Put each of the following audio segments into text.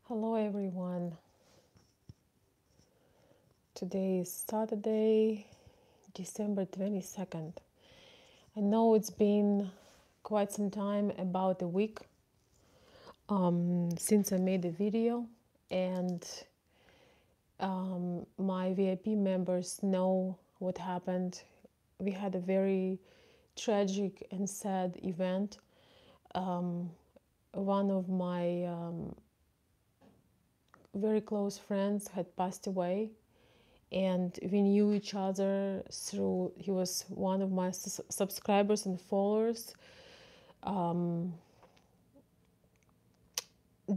Hello everyone. Today is Saturday, December 22nd. I know it's been quite some time, about a week, since I made the video, and my VIP members know what happened. We had a very tragic and sad event. One of my very close friends had passed away, and we knew each other through, he was one of my subscribers and followers,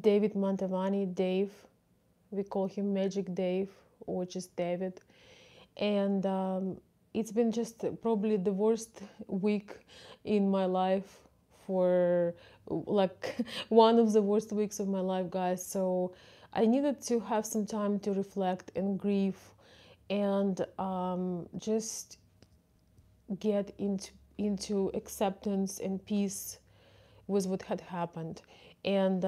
David Mantivani. Dave, we call him Magic Dave, or just David. And it's been just probably the worst week in my life, for like one of the worst weeks of my life, guys. So I needed to have some time to reflect and grieve, and just get into acceptance and peace with what had happened. And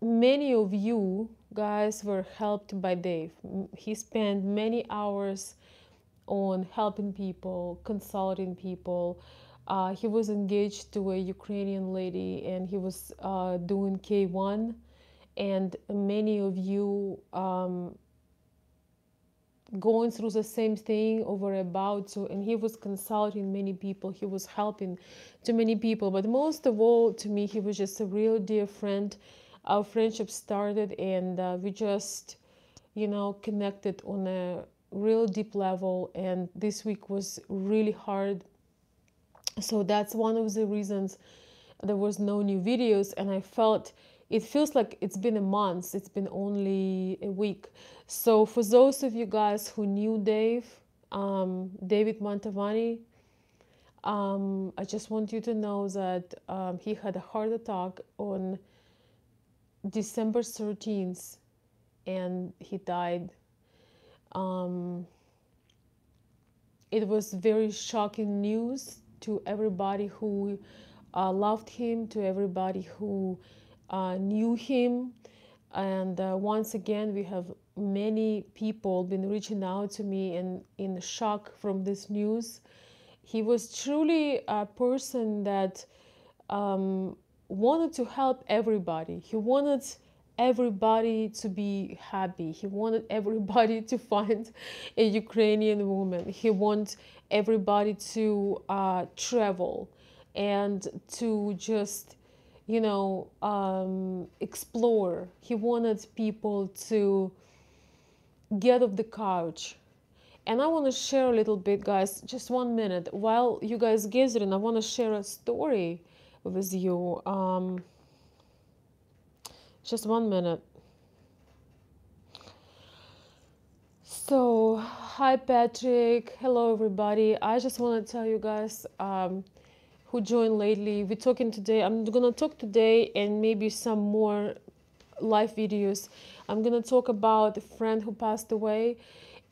many of you guys were helped by Dave. He spent many hours on helping people, consulting people. He was engaged to a Ukrainian lady, and he was doing K1. And many of you going through the same thing or were about to, and he was consulting many people, he was helping to many people. But most of all, to me, he was just a real dear friend. Our friendship started, and we just, connected on a real deep level, and this week was really hard. So that's one of the reasons there was no new videos, and I felt, it feels like it's been a month, it's been only a week. So for those of you guys who knew Dave, David Mantivani, I just want you to know that he had a heart attack on December 13th, and he died. It was very shocking news to everybody who loved him, to everybody who knew him. And once again, we have many people been reaching out to me and in shock from this news. He was truly a person that wanted to help everybody. He wanted everybody to be happy. He wanted everybody to find a Ukrainian woman. He wanted everybody to travel and to just, explore. He wanted people to get off the couch. And I want to share a little bit, guys, just 1 minute. While you guys gathering, I want to share a story with you. Just 1 minute. So, hi Patrick. Hello everybody. I just want to tell you guys who joined lately. We're talking today. I'm gonna talk today, and maybe some more live videos. I'm gonna talk about a friend who passed away,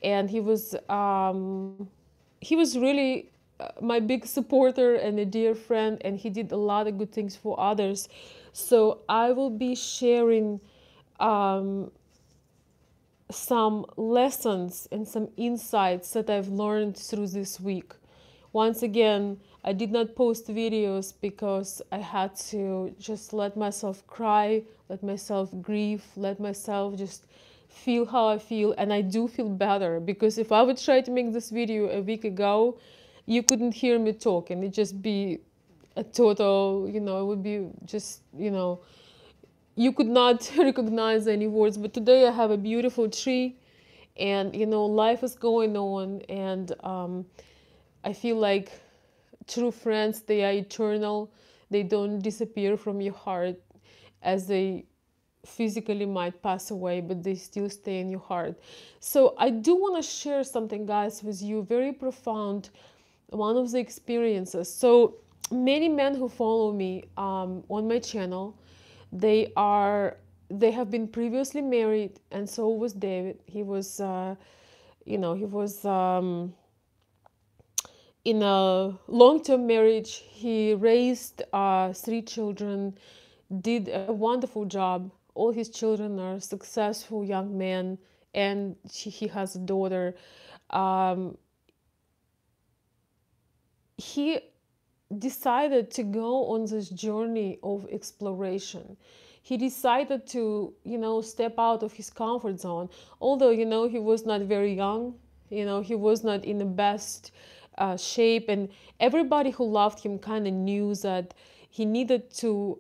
and he was really my big supporter and a dear friend, and he did a lot of good things for others. So I will be sharing some lessons and some insights that I've learned through this week. Once again, I did not post videos because I had to just let myself cry, let myself grieve, let myself just feel how I feel. And I do feel better, because if I would try to make this video a week ago, you couldn't hear me talk, and it'd just be a total, it would be just, you could not recognize any words. But today I have a beautiful tree, and life is going on, and I feel like true friends, they are eternal. They don't disappear from your heart, as they physically might pass away, but they still stay in your heart. So I do want to share something, guys, with you, very profound, one of the experiences. So many men who follow me on my channel, they have been previously married, and so was David. He was he was in a long-term marriage. He raised 3 children, did a wonderful job All his children are successful young men, and he has a daughter. Um, he decided to go on this journey of exploration. He decided to, step out of his comfort zone. Although, he was not very young, he was not in the best shape, and everybody who loved him kind of knew that he needed to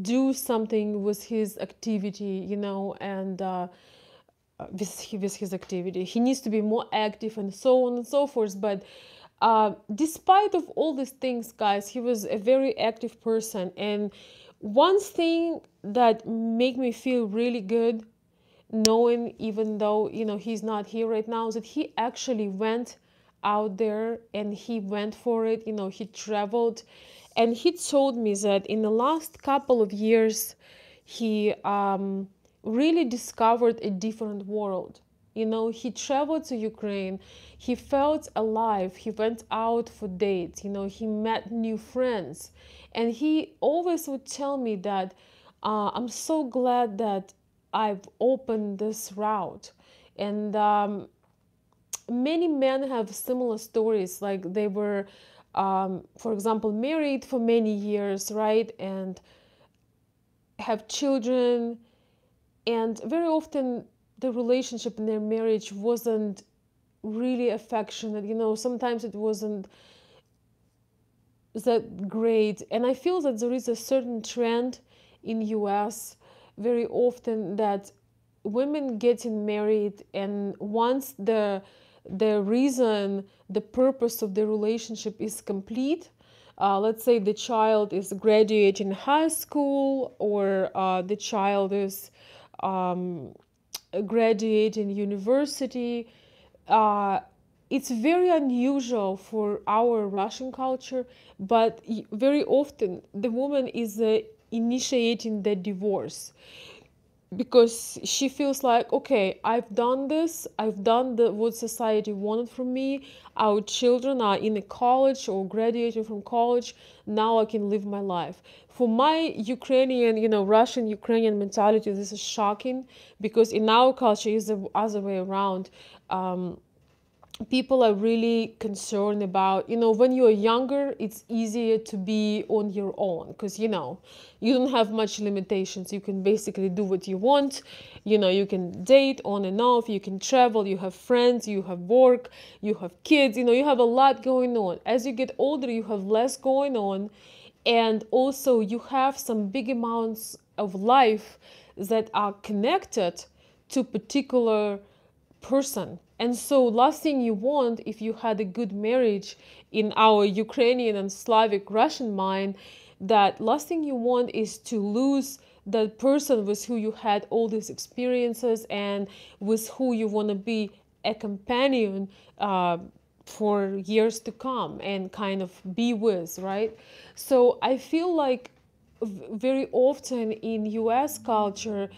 do something with his activity, and with his activity. He needs to be more active and so on and so forth. But despite of all these things, guys, he was a very active person. And one thing that made me feel really good, knowing even though he's not here right now, is that he actually went out there and he went for it. He traveled, and he told me that in the last couple of years he really discovered a different world. He traveled to Ukraine, he felt alive, he went out for dates, he met new friends, and he always would tell me that I'm so glad that I've opened this route. And many men have similar stories, like they were, for example, married for many years, right, and have children, and very often the relationship in their marriage wasn't really affectionate. Sometimes it wasn't that great. And I feel that there is a certain trend in US very often that women getting married, and once the reason, the purpose of the relationship is complete, let's say the child is graduating high school, or the child is graduating university, uh, it's very unusual for our Russian culture, but very often the woman is initiating the divorce, because she feels like, okay, I've done this, I've done what society wanted from me, our children are in a college or graduating from college, now I can live my life. For my Ukrainian, Russian Ukrainian mentality, this is shocking, because in our culture is the other way around. People are really concerned about, when you're younger, it's easier to be on your own, because you don't have much limitations. You can basically do what you want. You can date on and off, you can travel, you have friends, you have work, you have kids, you have a lot going on. As you get older, you have less going on, and also you have some big amounts of life that are connected to particular person. And so last thing you want, if you had a good marriage in our Ukrainian and Slavic Russian mind, that last thing you want is to lose that person with who you had all these experiences and with who you want to be a companion for years to come and kind of be with, right? So I feel like very often in US culture,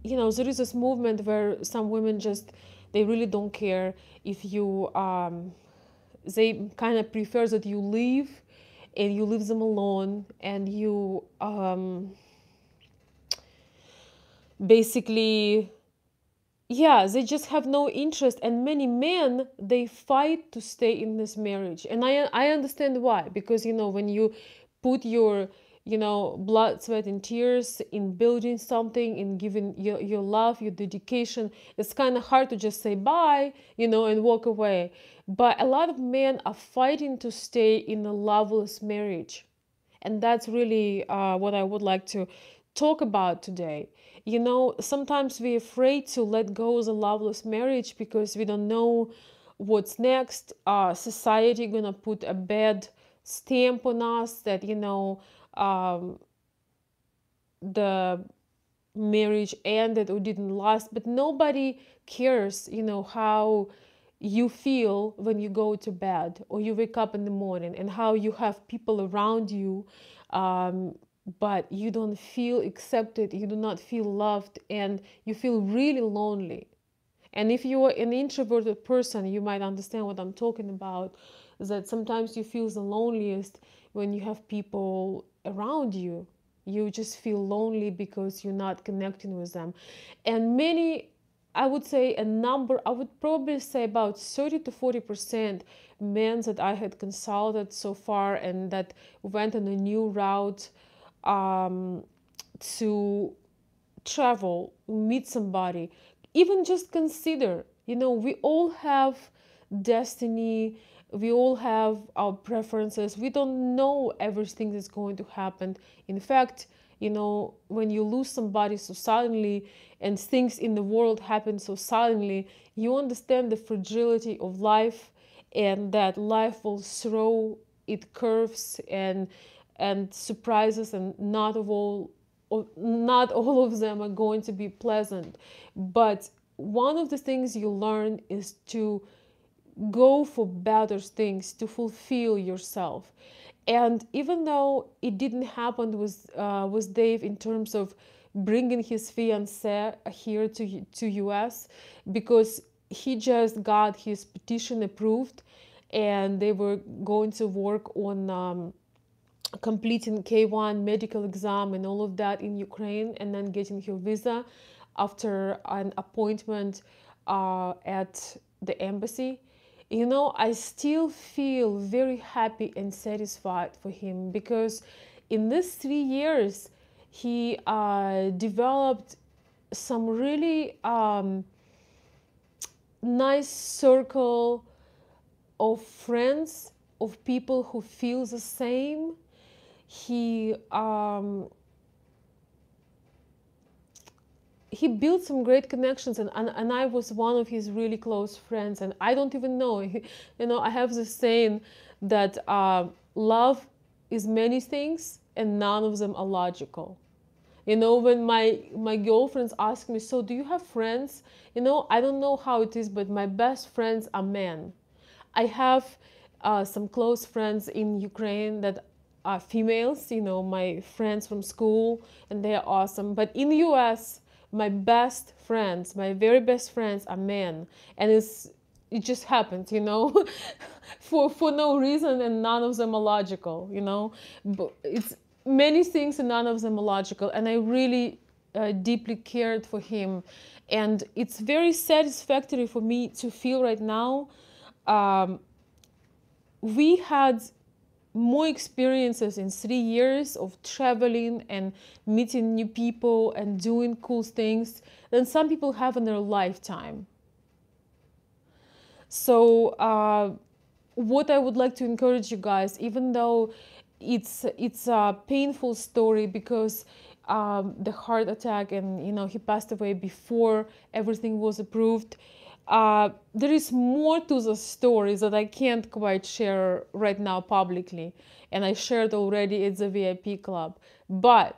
there is this movement where some women just, they really don't care if you, they kind of prefer that you leave and you leave them alone, and you basically, yeah, they just have no interest. And many men, they fight to stay in this marriage, and I understand why. Because when you put your blood, sweat, and tears in building something, in giving your love, your dedication, it's kind of hard to just say bye, and walk away. But a lot of men are fighting to stay in a loveless marriage, and that's really what I would like to talk about today. Sometimes we're afraid to let go of a loveless marriage because we don't know what's next. Society gonna put a bad stamp on us that the marriage ended or didn't last. But nobody cares how you feel when you go to bed or you wake up in the morning, and how you have people around you, but you don't feel accepted, you do not feel loved, and you feel really lonely. And if you are an introverted person, you might understand what I'm talking about, is that sometimes you feel the loneliest when you have people around you. You just feel lonely because you're not connecting with them. And many, I would say a number, I would probably say about 30 to 40% men that I had consulted so far and that went on a new route um, to travel, meet somebody, even just consider, we all have destiny, we all have our preferences. We don't know everything that's going to happen. In fact, when you lose somebody so suddenly and things in the world happen so suddenly, you understand the fragility of life and that life will throw it curves and surprises, and not all of them are going to be pleasant. But one of the things you learn is to go for better things, to fulfill yourself. And even though it didn't happen with Dave in terms of bringing his fiancée here to US, because he just got his petition approved and they were going to work on completing K1 medical exam and all of that in Ukraine, and then getting her visa after an appointment at the embassy. I still feel very happy and satisfied for him, because in these 3 years he developed some really nice circle of friends, of people who feel the same. He built some great connections, and I was one of his really close friends, and I don't even know. I have this saying that love is many things and none of them are logical. When my girlfriends ask me, so do you have friends? I don't know how it is, but my best friends are men. I have some close friends in Ukraine that are females, my friends from school, and they're awesome. But in the US, my best friends, my very best friends are men. And it just happens, for no reason, and none of them are logical, But it's many things and none of them are logical. And I really deeply cared for him. And it's very satisfactory for me to feel right now we had more experiences in 3 years of traveling and meeting new people and doing cool things than some people have in their lifetime. So what I would like to encourage you guys, even though it's a painful story, because the heart attack, and he passed away before everything was approved, there is more to the story that I can't quite share right now publicly, and I shared already at the VIP club. But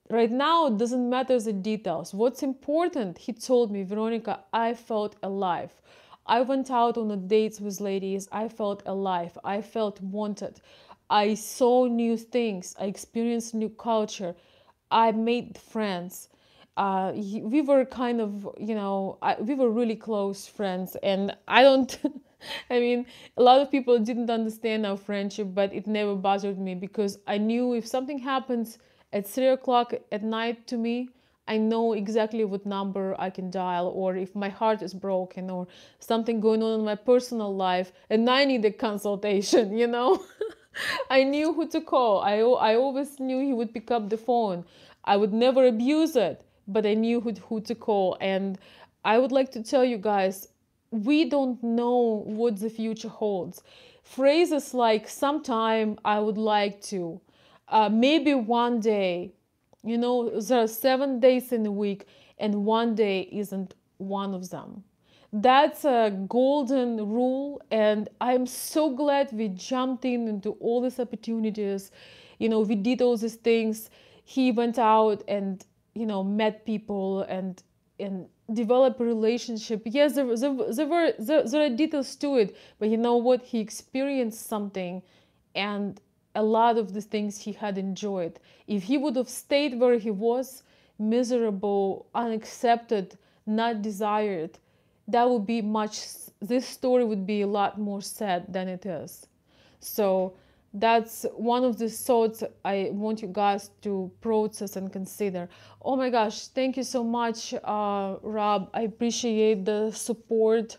right now, it doesn't matter the details. What's important, he told me, Veronica, I felt alive. I went out on the dates with ladies. I felt alive. I felt wanted. I saw new things. I experienced new culture. I made friends. We were kind of, we were really close friends. And I don't, I mean, a lot of people didn't understand our friendship, but it never bothered me, because I knew if something happens at 3 o'clock at night to me, I know exactly what number I can dial, or if my heart is broken or something going on in my personal life and I need a consultation, I knew who to call. I always knew he would pick up the phone. I would never abuse it, but I knew who to call. And I would like to tell you guys, we don't know what the future holds. Phrases like sometime, I would like to, maybe one day, there are 7 days in a week and one day isn't one of them. That's a golden rule, and I'm so glad we jumped into all these opportunities. We did all these things. He went out and met people and developed a relationship. Yes, there are details to it, but you know what? He experienced something, and a lot of the things he had enjoyed. If he would have stayed where he was, miserable, unaccepted, not desired, this story would be a lot more sad than it is. So That's one of the thoughts I want you guys to process and consider. Oh my gosh, thank you so much, Rob. I appreciate the support.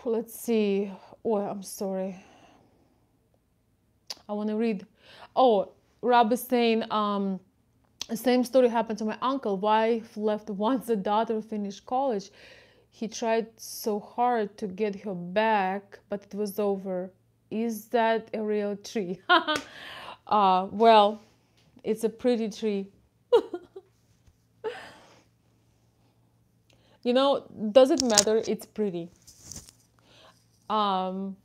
Let's see. Oh, I'm sorry. I want to read. Oh, Rob is saying, same story happened to my uncle. Wife left once the daughter finished college. He tried so hard to get her back, but it was over. Is that a real tree? Well, it's a pretty tree. Does it matter? It's pretty. Um,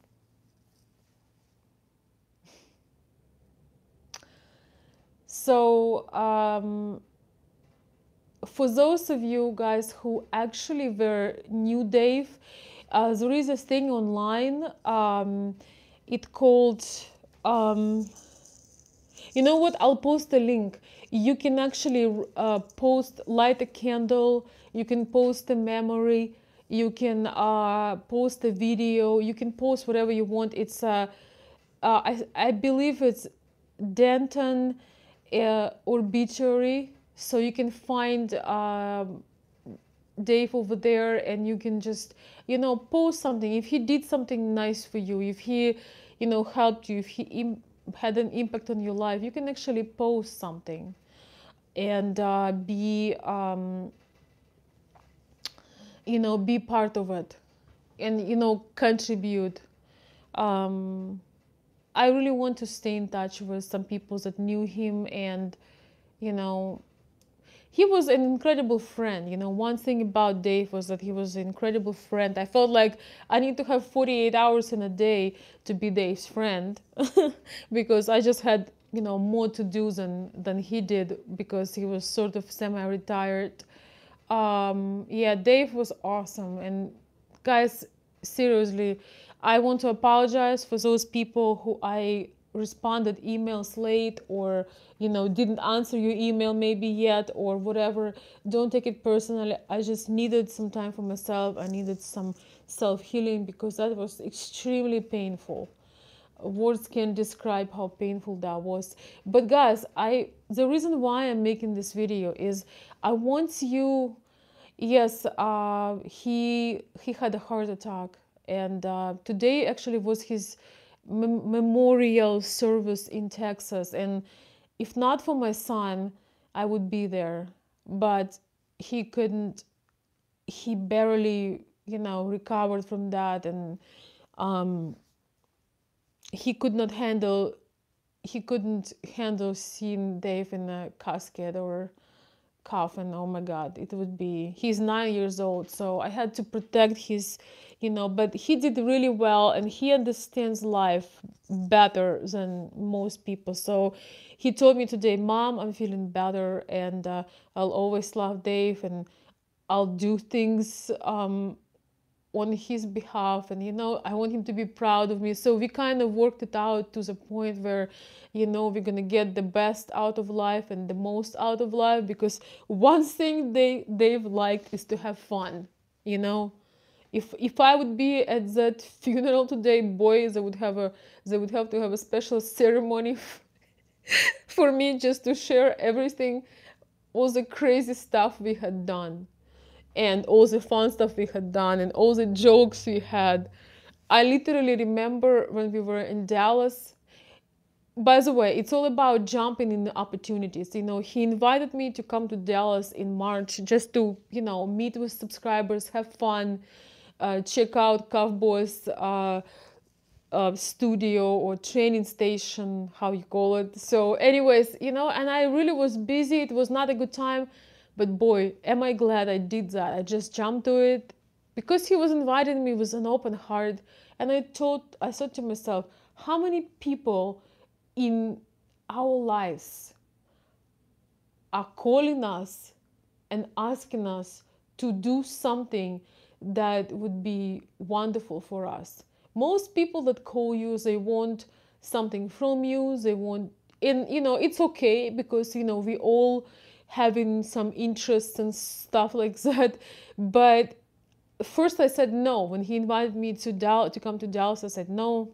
so, for those of you guys who actually were new Dave, there is a thing online. It called, you know what? I'll post a link. You can actually light a candle. You can post a memory. You can post a video. You can post whatever you want. It's I believe it's Denton obituary. So you can find Dave over there, and you can just post something. If he did something nice for you, if he helped you, if he had an impact on your life, you can actually post something and be part of it, and contribute. I really want to stay in touch with some people that knew him, and he was an incredible friend. One thing about Dave was that he was an incredible friend. I felt like I need to have 48 hours in a day to be Dave's friend because I just had, more to do than he did, because he was sort of semi-retired. Yeah, Dave was awesome. And guys, seriously, I want to apologize for those people who I responded emails late, or didn't answer your email maybe yet, or whatever. Don't take it personally. I just needed some time for myself. I needed some self-healing, because that was extremely painful. Words can't describe how painful that was. But guys, the reason why I'm making this video is I want you. Yes, he had a heart attack, and today actually was his memorial service in Texas. And if not for my son, I would be there. But he couldn't. He barely, recovered from that, and he could not handle. He couldn't handle seeing Dave in a casket or coffin. Oh my God, it would be. He's 9 years old, so I had to protect his, But he did really well, and he understands life better than most people. So he told me today, "Mom, I'm feeling better, and I'll always love Dave, and I'll do things on his behalf, and I want him to be proud of me." So we kind of worked it out to the point where we're gonna get the best out of life and the most out of life, because one thing they've liked is to have fun. If I would be at that funeral today, boy, they would have to have a special ceremony for me, just to share everything, all the crazy stuff we had done, and all the fun stuff we had done, and all the jokes we had. I literally remember when we were in Dallas. By the way, it's all about jumping in the opportunities. He invited me to come to Dallas in March, just to, meet with subscribers, have fun, check out Cowboys studio or training station, how you call it. So anyways, and I really was busy. It was not a good time. But boy, am I glad I did that. I just jumped to it because he was inviting me with an open heart. And I thought to myself, how many people in our lives are calling us and asking us to do something that would be wonderful for us? Most people that call you, they want something from you. They want, and it's okay, because we all having some interests and stuff like that. But first I said no. When he invited me to come to Dallas, I said no.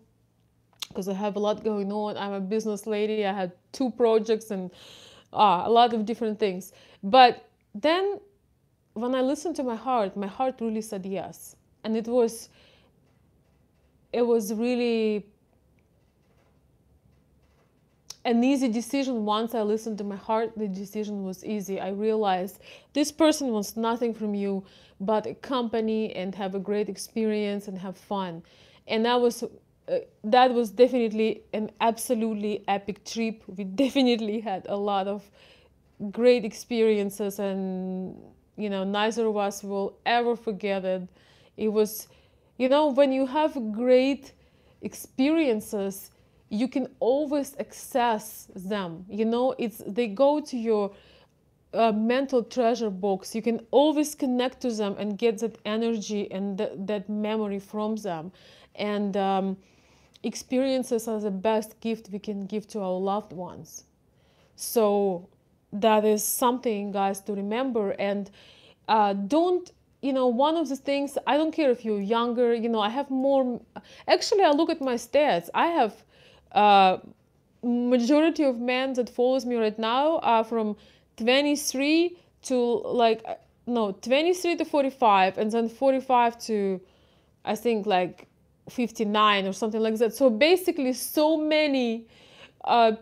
because I have a lot going on. I'm a business lady. I had 2 projects and a lot of different things. But then when I listened to my heart really said yes. And it was really an easy decision. Once I listened to my heart, the decision was easy. I realized this person wants nothing from you but a company and have a great experience and have fun. And that was definitely an absolutely epic trip. We definitely had a lot of great experiences, and neither of us will ever forget it. It was, when you have great experiences, you can always access them. They go to your mental treasure box. You can always connect to them and get that energy and that memory from them. And experiences are the best gift we can give to our loved ones. So that is something, guys, to remember. And don't, one of the things, I don't care if you're younger, I have more. Actually, I look at my stats. I have majority of men that follows me right now are from 23 to like, no, 23 to 45, and then 45 to, I think, like 59 or something like that. So basically, so many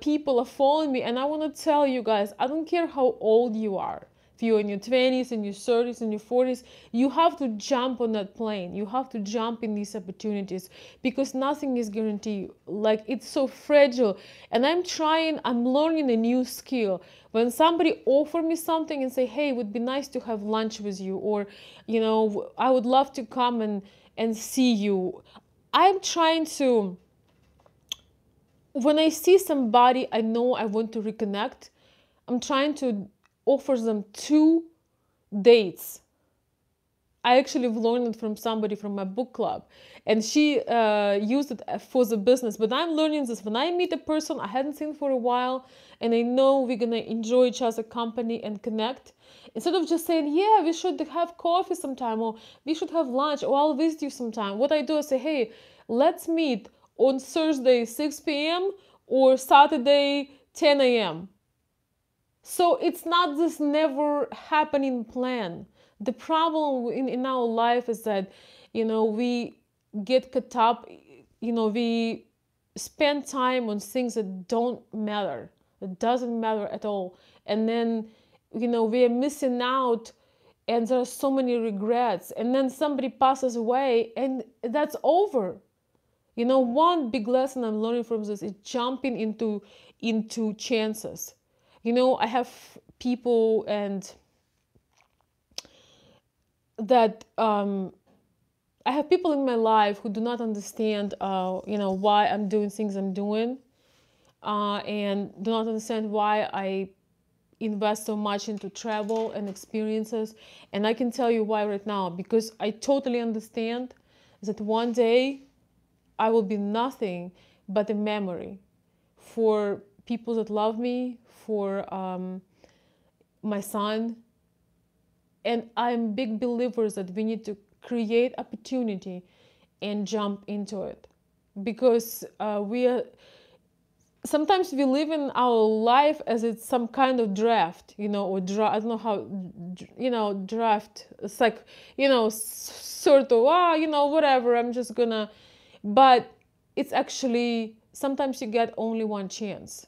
people are following me. And I want to tell you guys, I don't care how old you are. If you're in your 20s, in your 30s, in your 40s, you have to jump on that plane. You have to jump in these opportunities, because nothing is guaranteed. Like, it's so fragile. And I'm learning a new skill. When somebody offer me something and say, hey, it would be nice to have lunch with you, or, I would love to come and see you. I'm trying to, when I see somebody I know I want to reconnect, I'm trying to offer them 2 dates. I actually learned it from somebody from my book club, and she used it for the business. But I'm learning this. When I meet a person I hadn't seen for a while, and I know we're gonna enjoy each other's company and connect, instead of just saying, yeah, we should have coffee sometime, or we should have lunch, or I'll visit you sometime, what I do is say, hey, let's meet on Thursday 6 p.m. or Saturday 10 a.m. So it's not this never happening plan. The problem in our life is that, we get caught up, we spend time on things that don't matter. It doesn't matter at all. And then, we are missing out, and there are so many regrets. And then somebody passes away and that's over. One big lesson I'm learning from this is jumping into chances. I have people and that I have people in my life who do not understand, why I'm doing things I'm doing, and do not understand why I invest so much into travel and experiences. And I can tell you why right now, because I totally understand that one day I will be nothing but a memory for people that love me, for my son. And I'm big believers that we need to create opportunity and jump into it, because sometimes we live in our life as it's some kind of draft, or I don't know how, draft. It's like, sort of, whatever, I'm just gonna, but it's actually, sometimes you get only one chance.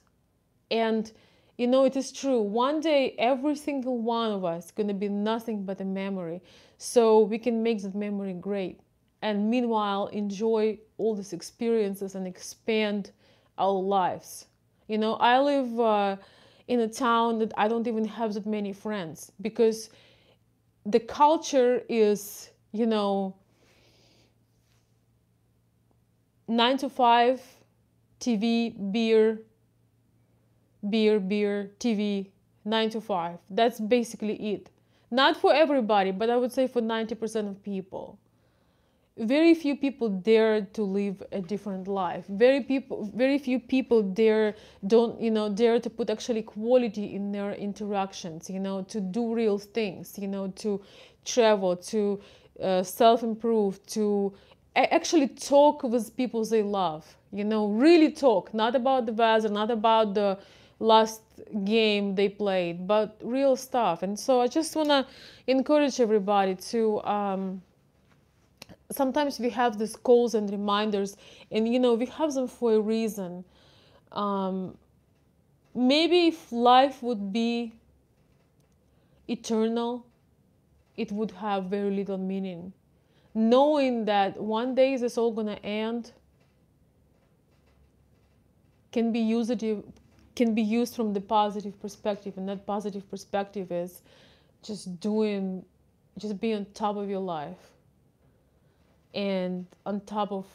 And, it is true. One day, every single one of us is going to be nothing but a memory. So we can make that memory great. And meanwhile, enjoy all these experiences and expand our lives. I live in a town that I don't even have that many friends, because the culture is, 9 to 5, TV, beer, TV, 9 to 5. That's basically it. Not for everybody, but I would say for 90% of people. Very few people dare to live a different life. Very few people dare to put actually quality in their interactions, to do real things, to travel, to self-improve, to actually talk with people they love, you know, really talk, not about the weather, not about the last game they played, but real stuff. And so I just want to encourage everybody to sometimes we have these calls and reminders, and you know, we have them for a reason. Maybe if life would be eternal, it would have very little meaning. Knowing that one day this all gonna end can be used from the positive perspective, and that positive perspective is just be on top of your life and on top of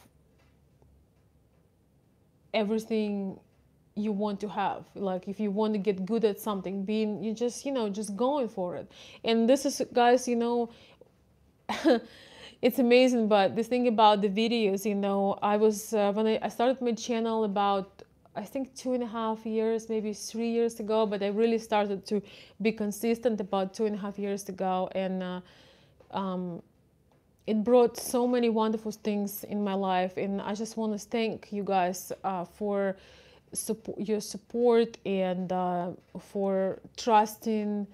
everything you want to have. Like if you want to get good at something, you just, you know, just going for it. And this is, guys, you know, it's amazing. But the thing about the videos, you know, I was when I started my channel about, I think 2.5 years, maybe 3 years ago, but I really started to be consistent about 2.5 years ago. And it brought so many wonderful things in my life. And I just want to thank you guys for your support, and for trusting,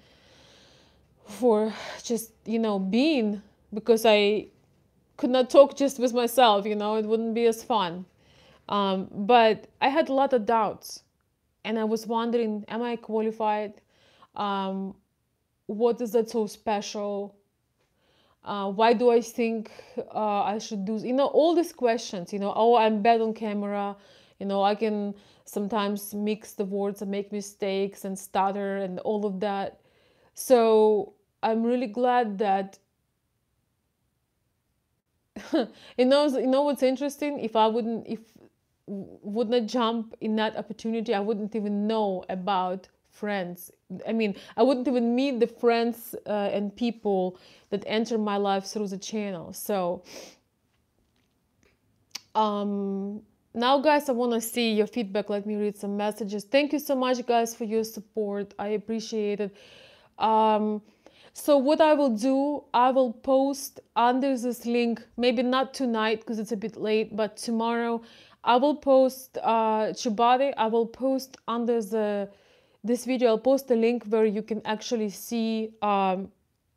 for just, you know, being, because I could not talk just with myself, you know, it wouldn't be as fun. But I had a lot of doubts, and I was wondering, am I qualified? What is that so special? Why do I think I should do, you know, all these questions, you know, oh, I'm bad on camera, you know, I can sometimes mix the words and make mistakes and stutter and all of that. So I'm really glad that you know what's interesting, if would not jump in that opportunity, I wouldn't even know about friends. I mean, I wouldn't even meet the friends and people that enter my life through the channel. So now, guys, I want to see your feedback. Let me read some messages. Thank you so much, guys, for your support. I appreciate it. So what I will do, I will post under this link, maybe not tonight because it's a bit late, but tomorrow I will post Chubade. I will post under this video, I'll post a link where you can actually see,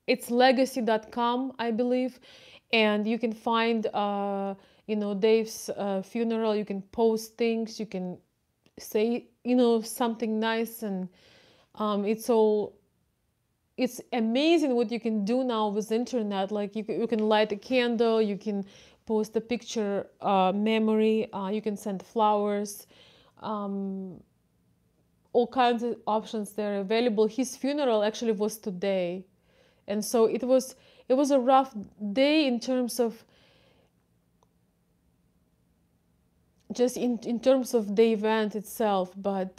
it's legacy.com, I believe, and you can find you know, Dave's funeral. You can post things, you can say, you know, something nice, and it's amazing what you can do now with the internet. Like you can light a candle, you can post a picture memory, you can send flowers, all kinds of options there available. His funeral actually was today, and so it was a rough day in terms of just in terms of the event itself. But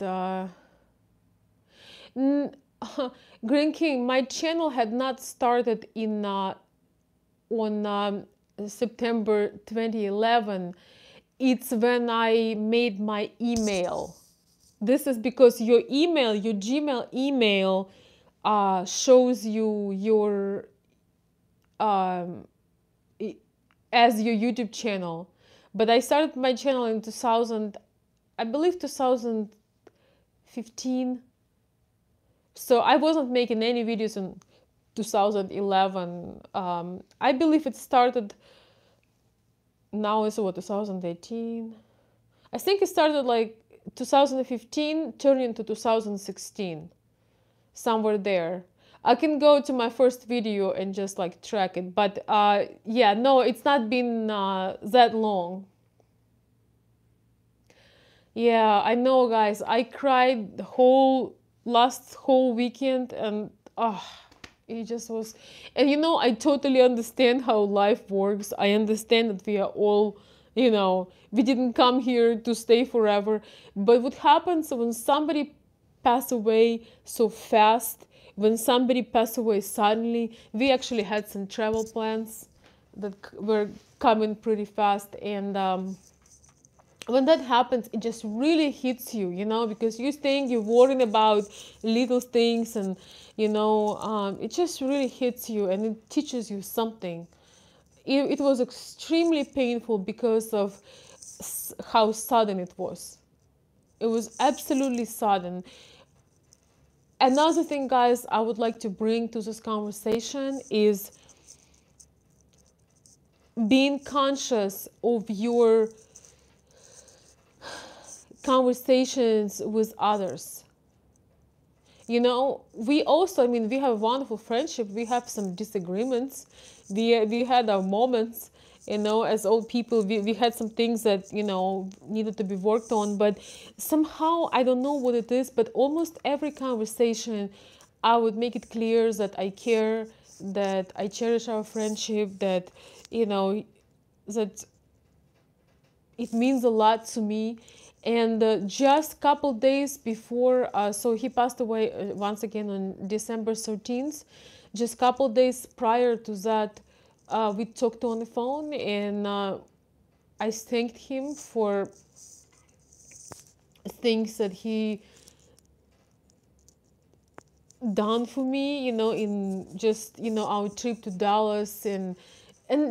Green King, my channel had not started in on September 2011. It's when I made my email. This is because your email, your Gmail email, shows you your as your YouTube channel. But I started my channel in 2000, I believe 2015. So I wasn't making any videos in 2011. I believe it started, now is what, 2018? I think it started like 2015, turning into 2016, somewhere there. I can go to my first video and just like track it, but yeah, no, it's not been that long. Yeah, I know, guys. I cried the last whole weekend, and it just was. And you know, I totally understand how life works. I understand that we are all, you know, we didn't come here to stay forever. But what happens when somebody passes away so fast? When somebody passed away suddenly, we actually had some travel plans that were coming pretty fast, and when that happens, it just really hits you, you know, because you're worrying about little things, and you know, it just really hits you, and it teaches you something. It was extremely painful because of how sudden it was. It was absolutely sudden. Another thing, guys, I would like to bring to this conversation is being conscious of your conversations with others. You know, we also, I mean, we have a wonderful friendship. We have some disagreements. We had our moments, you know, as old people. We had some things that, you know, needed to be worked on. But somehow, I don't know what it is, but almost every conversation, I would make it clear that I care, that I cherish our friendship, that, you know, that it means a lot to me. And just a couple days before, so he passed away once again on December 13th. Just a couple days prior to that, we talked on the phone, and I thanked him for things that he done for me, you know, in just, you know, our trip to Dallas, and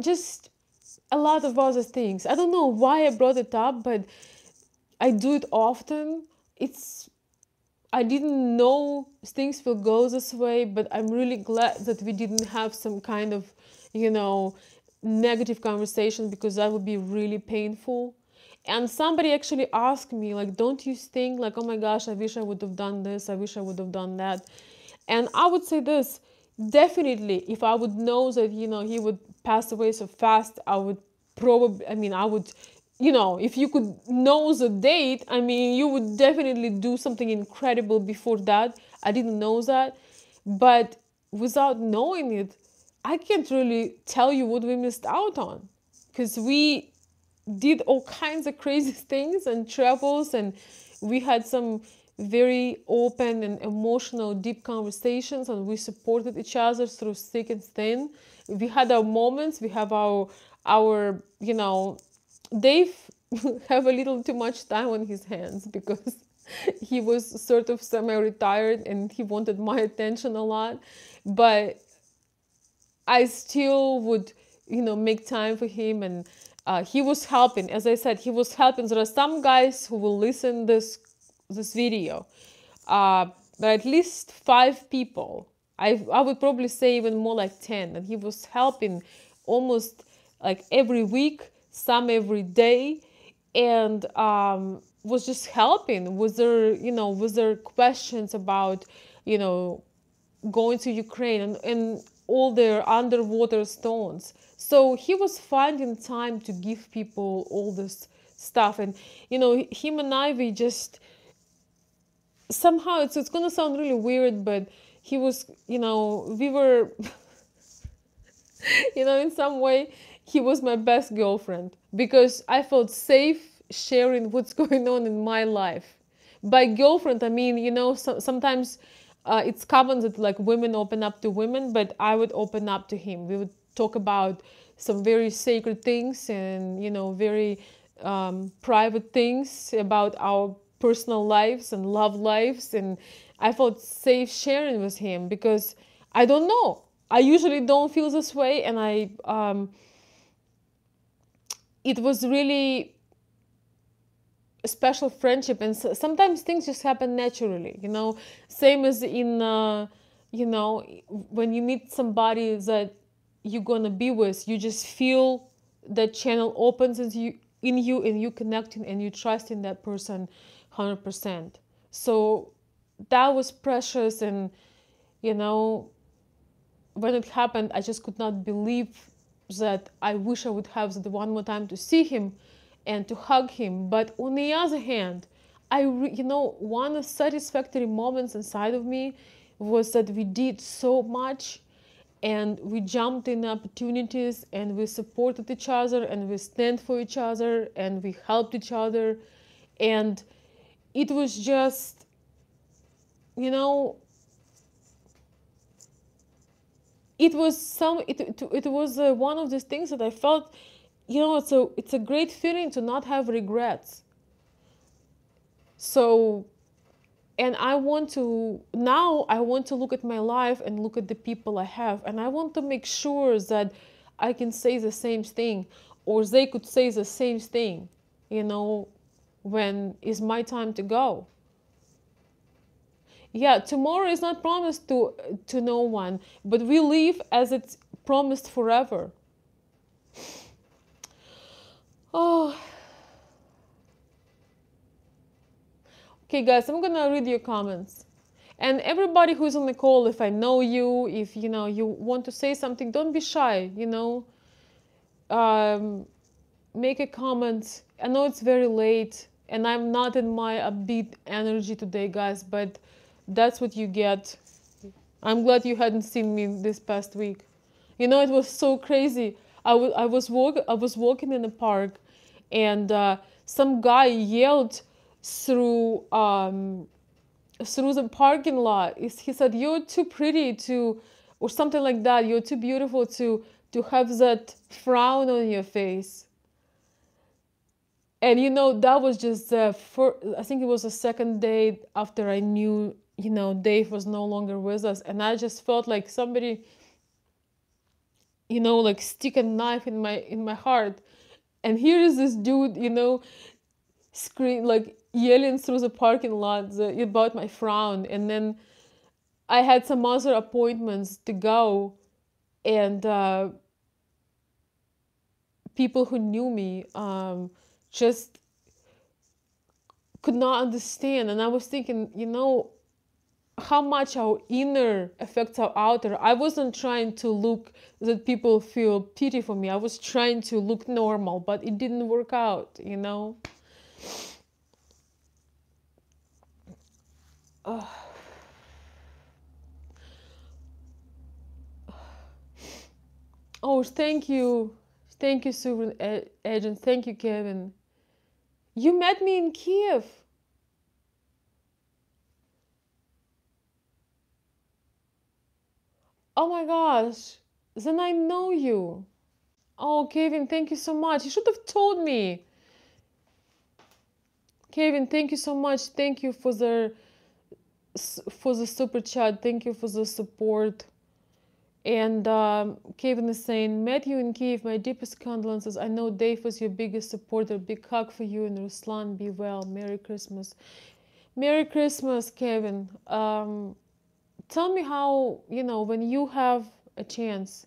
just a lot of other things. I don't know why I brought it up, but I do it often. I didn't know things will go this way, but I'm really glad that we didn't have some kind of, you know, negative conversation, because that would be really painful. And somebody actually asked me, like, don't you think, like, oh my gosh, I wish I would have done this, I wish I would have done that. And I would say this, definitely, if I would know that, you know, he would pass away so fast, I would probably, I mean, I would, you know, if you could know the date, I mean, you would definitely do something incredible before that. I didn't know that. But without knowing it, I can't really tell you what we missed out on, because we did all kinds of crazy things and travels, and we had some very open and emotional, deep conversations, and we supported each other through thick and thin. We had our moments, we have our, you know, Dave have a little too much time on his hands, because he was sort of semi-retired and he wanted my attention a lot. But I still would, you know, make time for him, and he was helping. As I said, he was helping. There are some guys who will listen this video, but at least 5 people. I would probably say even more like 10. And he was helping almost like every week, some every day, and was just helping. Was there questions about, you know, going to Ukraine, and all their underwater stones. So he was finding time to give people all this stuff. And, you know, him and I, we just, somehow, it's going to sound really weird, but he was, you know, we were, you know, in some way, he was my best girlfriend, because I felt safe sharing what's going on in my life. By girlfriend, I mean, you know, sometimes it's common that like women open up to women, but I would open up to him. We would talk about some very sacred things, and, you know, very private things about our personal lives and love lives. And I felt safe sharing with him, because I don't know, I usually don't feel this way. And it was really a special friendship, and sometimes things just happen naturally, you know. Same as in you know, when you meet somebody that you're gonna be with, you just feel that channel opens in you, and you connecting, and you trusting that person 100%. So that was precious. And, you know, when it happened, I just could not believe that I wish I would have the one more time to see him and to hug him. But on the other hand, you know, one of the satisfactory moments inside of me was that we did so much, and we jumped in opportunities, and we supported each other, and we stand for each other, and we helped each other. And it was just, you know, it was one of these things that I felt, you know, it's a great feeling to not have regrets. So, and I want to look at my life and look at the people I have, and I want to make sure that I can say the same thing, or they could say the same thing. you know, when is my time to go. Yeah, tomorrow is not promised to no one, but we live as it's promised forever. Oh, okay, guys, I'm gonna read your comments. And everybody who's on the call, if I know you, if you know you want to say something, don't be shy. Um, make a comment. I know it's very late, and I'm not in my upbeat energy today, guys, but that's what you get. I'm glad you hadn't seen me this past week. It was so crazy. I was walking in the park, and some guy yelled through through the parking lot. He said, "You're too pretty to," or something like that. "You're too beautiful to have that frown on your face." And that was just I think it was the second day after I knew Dave was no longer with us, and I just felt like somebody like stick a knife in my heart. And here is this dude scream, like yelling through the parking lot about my frown. And then I had some other appointments to go, and people who knew me just could not understand. And I was thinking, how much our inner affects our outer. I wasn't trying to look that people feel pity for me. I was trying to look normal, but it didn't work out. Oh, thank you. Thank you, Sovereign Agent. Thank you, Kevin. You met me in Kiev. Oh my gosh. Then I know you. Oh, Kevin, thank you so much. You should have told me. Kevin, thank you so much. Thank you for the super chat. Thank you for the support. And Kevin is saying, met you in Kiev. My deepest condolences. I know Dave was your biggest supporter. Big hug for you and Ruslan. Be well. Merry Christmas. Merry Christmas, Kevin. Tell me how, when you have a chance,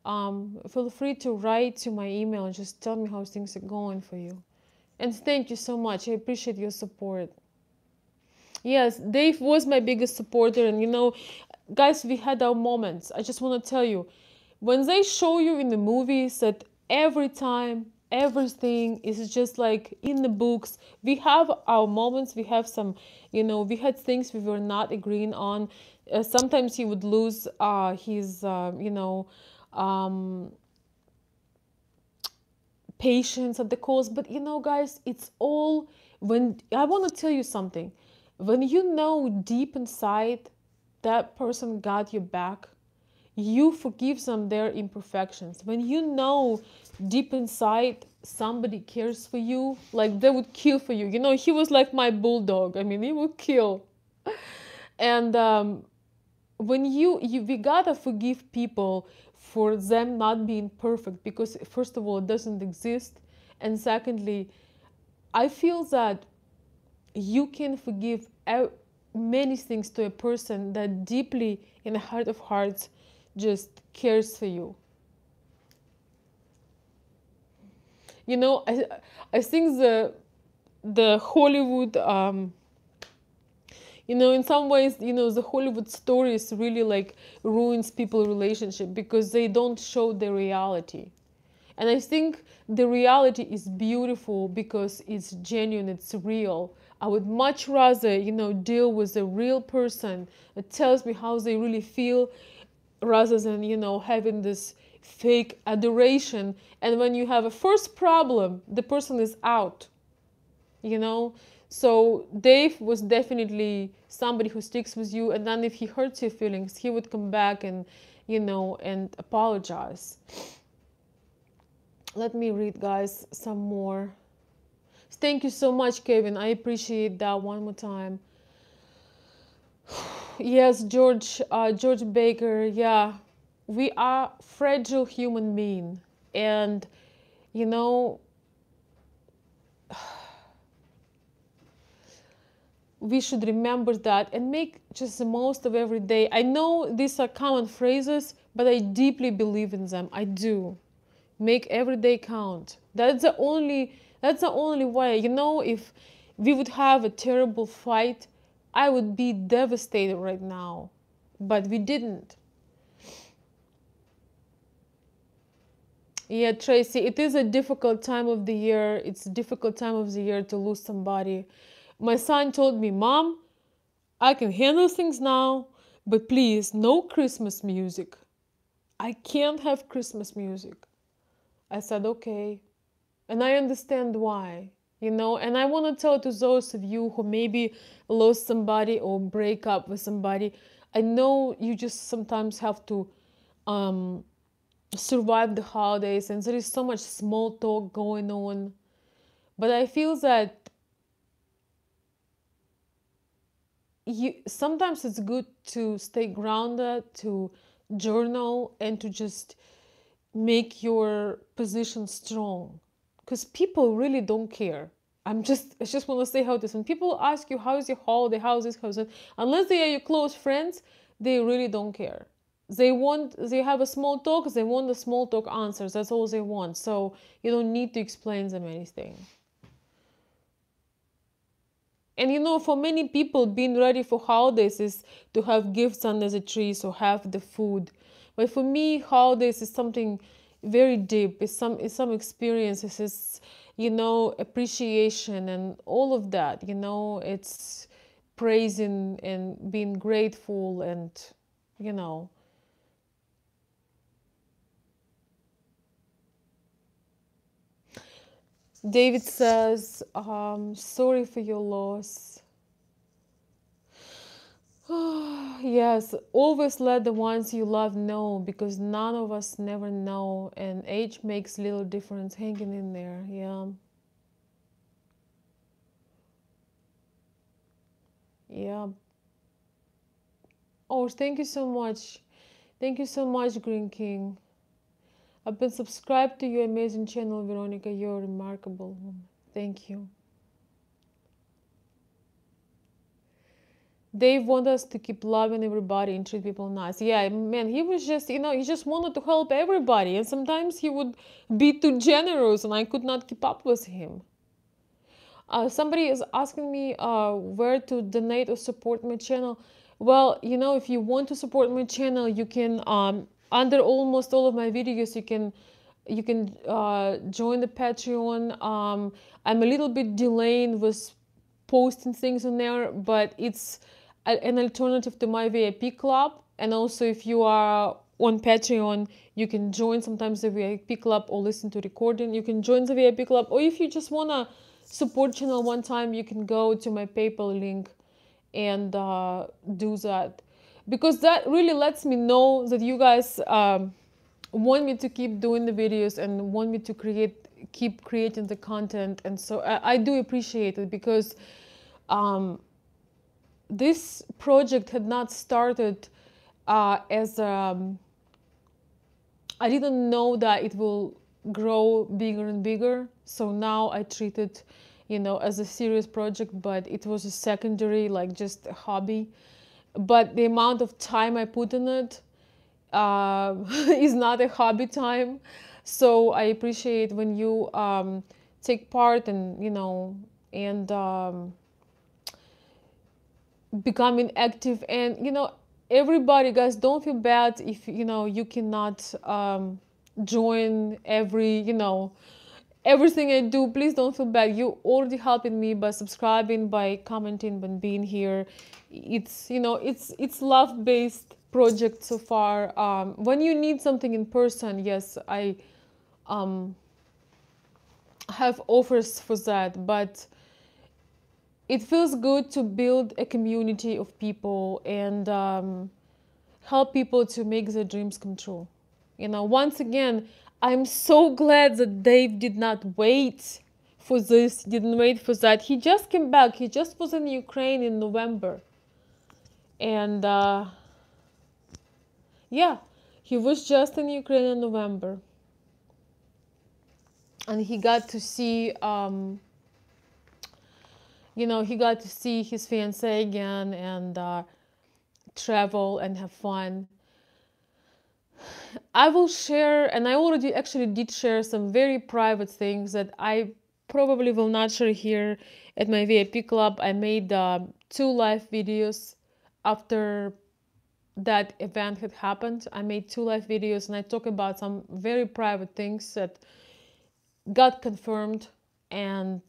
feel free to write to my email and just tell me how things are going for you. And thank you so much. I appreciate your support. Yes, Dave was my biggest supporter. And, guys, we had our moments. I just want to tell you, when they show you in the movies that every time everything is just like in the books, we have our moments. We have some, we had things we were not agreeing on. Sometimes he would lose his, patience at the cause. But guys, it's all, when I want to tell you something, when deep inside that person got your back, you forgive them their imperfections. When deep inside somebody cares for you, like they would kill for you. He was like my bulldog. I mean, he would kill. And when we gotta forgive people for them not being perfect, because first of all, it doesn't exist, and secondly, I feel that you can forgive many things to a person that deeply in the heart of hearts just cares for you. I think the Hollywood in some ways, the Hollywood stories really like ruins people's relationship because they don't show the reality. And I think the reality is beautiful because it's genuine, it's real. I would much rather, deal with a real person that tells me how they really feel rather than, having this fake adoration. And when you have a first problem, the person is out, So Dave was definitely somebody who sticks with you. And then if he hurts your feelings, he would come back and, and apologize. Let me read, guys, some more. Thank you so much, Kevin. I appreciate that one more time. Yes, George Baker. Yeah, we are fragile human being, and we should remember that and make just the most of every day. I know these are common phrases, but I deeply believe in them. I do. Make every day count. That's the only way. If we would have a terrible fight, I would be devastated right now. But we didn't. Yeah, Tracy, it is a difficult time of the year. It's a difficult time of the year to lose somebody. My son told me, Mom, I can handle things now, but please, no Christmas music. I can't have Christmas music. I said, okay. And I understand why, and I want to tell to those of you who maybe lost somebody or break up with somebody, I know you just sometimes have to survive the holidays and there is so much small talk going on. But I feel that sometimes it's good to stay grounded, to journal, and to just make your position strong, because people really don't care. I just want to say how it is. When people ask you how is your holiday, how is this, how is it, unless they are your close friends, they really don't care. They have a small talk, they want the small talk answers. That's all they want. So you don't need to explain them anything. And for many people, being ready for holidays is to have gifts under the tree, so have the food. But for me, holidays is something very deep. It's some experiences. It's appreciation and all of that. It's praising and being grateful and you know. David says, sorry for your loss. Yes, always let the ones you love know, because none of us never know, and age makes little difference. Hanging in there, yeah. Yeah. Oh, thank you so much. Thank you so much, Green King. I've been subscribed to your amazing channel, Veronica. You're a remarkable woman. Thank you. Dave wanted us to keep loving everybody and treat people nice. Yeah, man, he was just, he just wanted to help everybody. And sometimes he would be too generous and I could not keep up with him. Somebody is asking me where to donate or support my channel. Well, if you want to support my channel, you can, under almost all of my videos, you can join the Patreon. I'm a little bit delayed with posting things on there, but it's an alternative to my VIP club. And also, if you are on Patreon, you can join sometimes the VIP club or listen to recording. You can join the VIP club, or if you just wanna support channel one time, you can go to my PayPal link and do that, because that really lets me know that you guys want me to keep doing the videos and want me to keep creating the content. And so I do appreciate it, because this project had not started as I didn't know that it will grow bigger and bigger. So now I treat it, as a serious project, but it was a secondary, like just a hobby. But the amount of time I put in it is not a hobby time. So I appreciate when you take part and, and becoming active. And, everybody, guys, don't feel bad if, you cannot join everything I do. Please don't feel bad. You already helping me by subscribing, by commenting, by being here. It's it's love-based project so far. When you need something in person, yes, I have offers for that, but it feels good to build a community of people and help people to make their dreams come true. Once again, I'm so glad that Dave did not wait for this, didn't wait for that. He just came back. He just was in Ukraine in November. And yeah, he was just in Ukraine in November. And he got to see you know, he got to see his fiancée again and travel and have fun. I will share, and I already actually did share some very private things that I probably will not share here at my VIP club. I made 2 live videos after that event had happened. I made 2 live videos and I talk about some very private things that got confirmed, and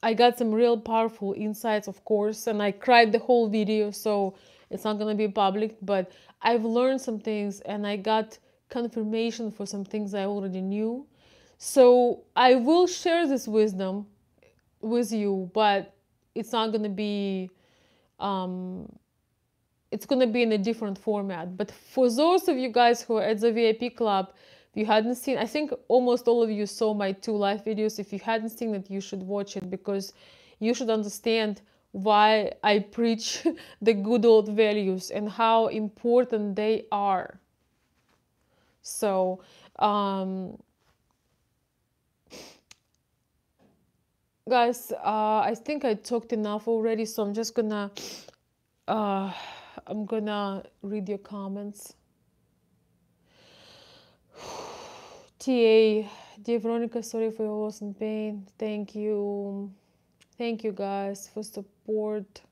I got some real powerful insights, of course, and I cried the whole video, so it's not gonna be public, but I've learned some things and I got confirmation for some things I already knew. So I will share this wisdom with you, but it's not gonna be it's gonna be in a different format. But for those of you guys who are at the VIP club, if you hadn't seen, I think almost all of you saw my 2 live videos. If you hadn't seen it, you should watch it, because you should understand why I preach the good old values and how important they are. So guys, I think I talked enough already, so I'm just gonna I'm gonna read your comments. TA, dear Veronica, sorry for your loss and pain. Thank you. Thank you guys for support.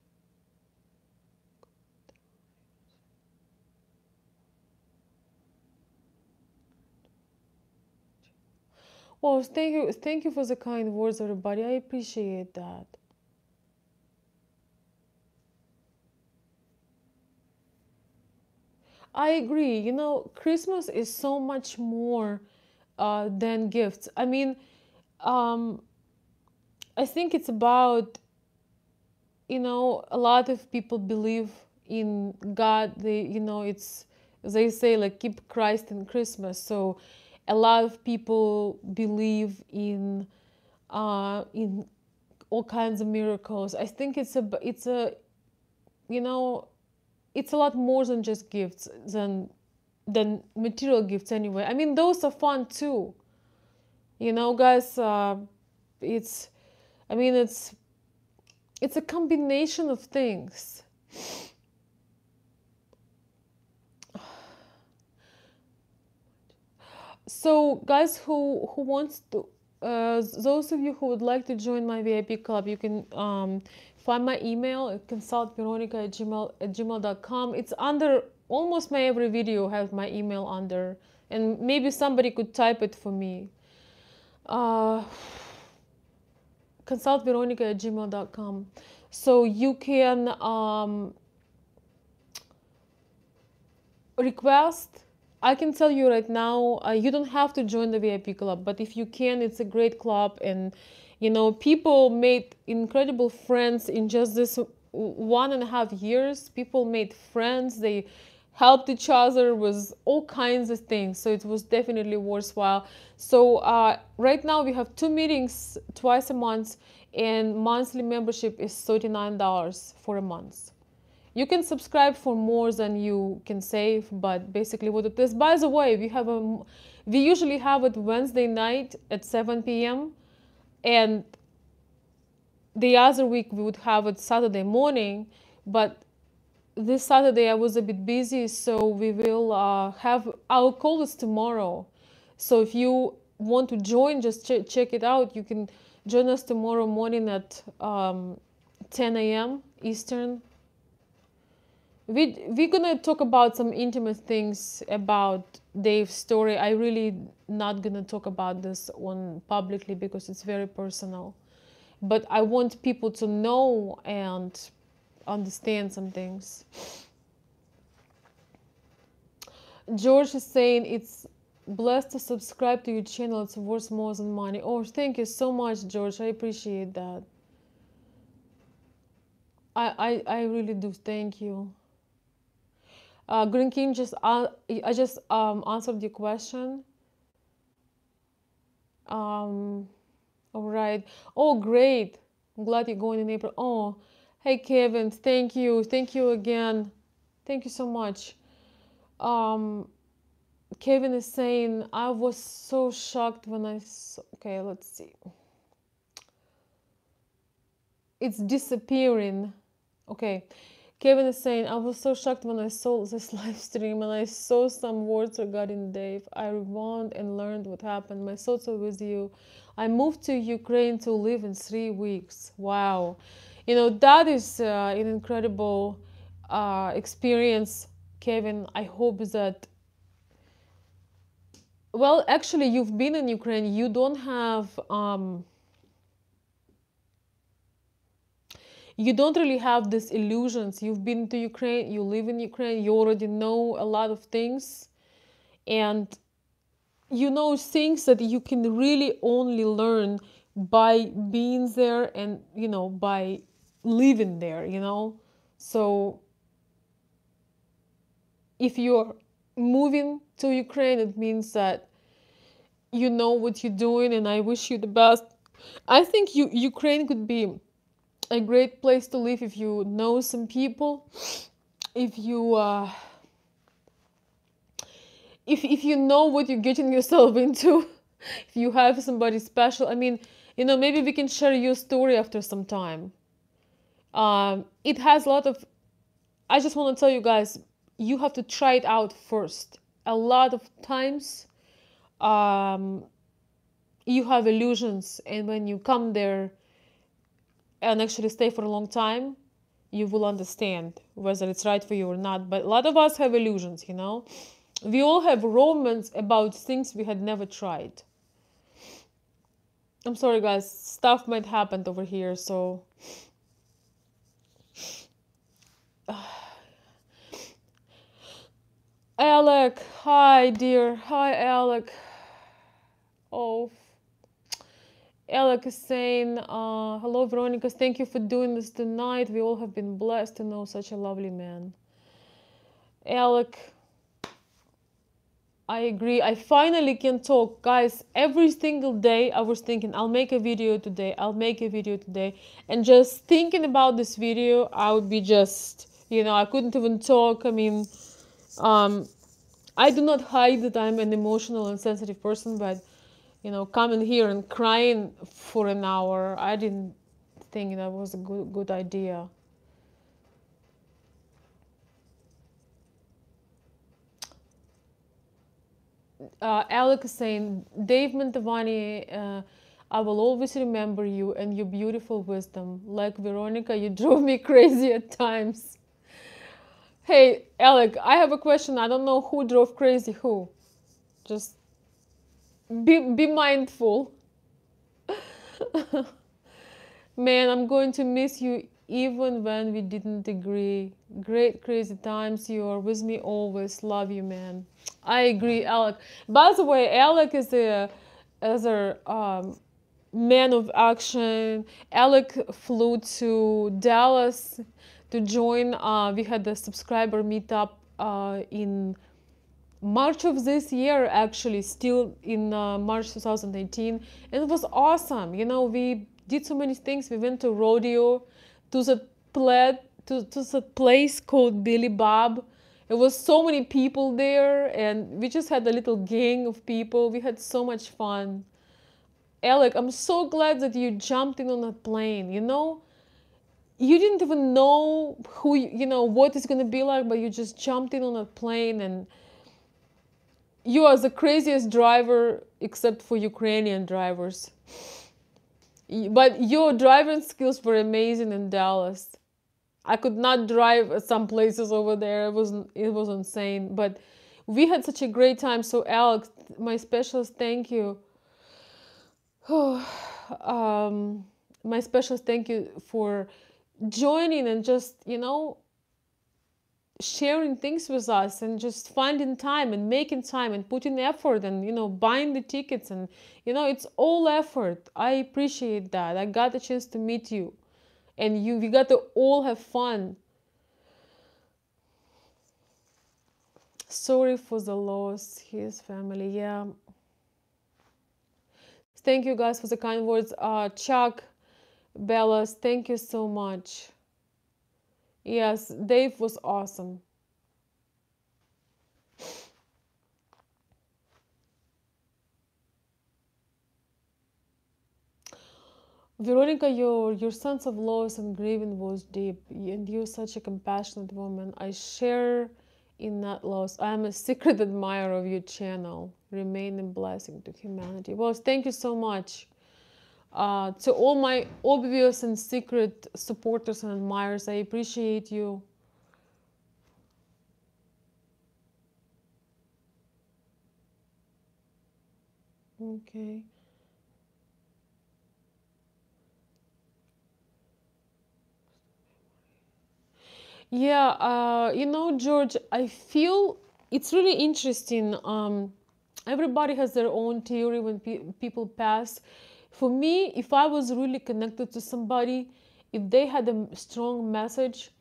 Well, thank you for the kind words, everybody. I appreciate that. I agree. You know, Christmas is so much more than gifts. I mean, I think it's about, you know, a lot of people believe in God. They, you know, it's, they say like keep Christ in Christmas. So a lot of people believe in all kinds of miracles. I think it's a, you know, it's a lot more than just gifts, than material gifts anyway. I mean, those are fun too. You know, guys, it's, I mean, it's a combination of things. So, guys, who wants to, those of you who would like to join my VIP club, you can find my email at consultveronica@gmail.com. It's under almost my every video has my email under, and maybe somebody could type it for me. Consultveronica@gmail.com. So you can request. I can tell you right now, you don't have to join the VIP club, but if you can, it's a great club. And, you know, people made incredible friends in just this 1.5 years. People made friends. They helped each other with all kinds of things. So it was definitely worthwhile. So right now we have 2 meetings twice a month, and monthly membership is $39 for a month. You can subscribe for more than you can save, but basically what it is. By the way, we usually have it Wednesday night at 7 p.m. and the other week we would have it Saturday morning, but this Saturday I was a bit busy, so we will I'll call this tomorrow. So if you want to join, just check it out. You can join us tomorrow morning at 10 a.m. Eastern. We're gonna talk about some intimate things about Dave's story. I really not gonna talk about this on publicly because it's very personal. But I want people to know and understand some things. George is saying it's blessed to subscribe to your channel. It's worth more than money. Oh, thank you so much, George. I appreciate that. I really do. Thank you. Green King, I just answered your question. All right. Oh, great. I'm glad you're going in April. Oh, hey, Kevin. Thank you. Thank you again. Thank you so much. Kevin is saying, I was so shocked when I saw... Okay, let's see. it's disappearing. Okay. Kevin is saying, I was so shocked when I saw this live stream and I saw some words regarding Dave. I rewound and learned what happened. My thoughts are with you. I moved to Ukraine to live in 3 weeks. Wow. You know, that is an incredible experience, Kevin. I hope that, well, actually, you've been in Ukraine. You don't have you don't really have these illusions. You've been to Ukraine, you live in Ukraine, you already know a lot of things, and you know things that you can really only learn by being there and, you know, by living there, you know. So if you're moving to Ukraine, it means that you know what you're doing, and I wish you the best. I think Ukraine could be a great place to live if you know some people, if you if you know what you're getting yourself into, if you have somebody special. I mean, you know, maybe we can share your story after some time. It has a lot of, I just want to tell you guys, you have to try it out first. A lot of times you have illusions, and when you come there and actually stay for a long time, you will understand whether it's right for you or not. But a lot of us have illusions, you know. We all have romance about things we had never tried. I'm sorry, guys. Stuff might happen over here, so. Alec, hi, dear. Hi, Alec. Oh. Alec is saying, hello, Veronica. Thank you for doing this tonight. We all have been blessed to know such a lovely man. Alec, I agree. I finally can talk. Guys, every single day I was thinking, I'll make a video today. I'll make a video today. And just thinking about this video, I would be just, you know, I couldn't even talk. I mean, I do not hide that I'm an emotional and sensitive person, but, you know, coming here and crying for an hour, I didn't think that was a good idea. Alec is saying, Dave Mantivani, I will always remember you and your beautiful wisdom. Like Veronica, you drove me crazy at times. Hey, Alec, I have a question. I don't know who drove crazy who. Just be mindful. Man, I'm going to miss you even when we didn't agree. Great crazy times. You are with me always. Love you, man. I agree, Alec. By the way, Alec is a man of action. Alec flew to Dallas to join. We had a subscriber meetup in March of this year, actually, still in March 2018, and it was awesome. You know, we did so many things. We went to rodeo, to the to the place called Billy Bob. There was so many people there, and we just had a little gang of people. We had so much fun. Alec, I'm so glad that you jumped in on a plane. You know, you didn't even know who you know what it's gonna be like, but you just jumped in on a plane, and you are the craziest driver except for Ukrainian drivers. But your driving skills were amazing in Dallas. I could not drive at some places over there. It was insane. But we had such a great time. So Alex, my special thank you. My special thank you for joining and just, you know, sharing things with us and just finding time and making time and putting effort and, you know, buying the tickets, and, you know, it's all effort. I appreciate that. I got the chance to meet you, and we got to all have fun. Sorry for the loss, his family. Yeah, thank you guys for the kind words. Chuck, Bellas, thank you so much. Yes, Dave was awesome. Veronica, your sense of loss and grieving was deep, and you're such a compassionate woman. I share in that loss. I am a secret admirer of your channel. Remain a blessing to humanity. Well, thank you so much. To all my obvious and secret supporters and admirers, I appreciate you. Okay. Yeah, George, I feel it's really interesting. Everybody has their own theory when people pass. For me, if I was really connected to somebody, if they had a strong message,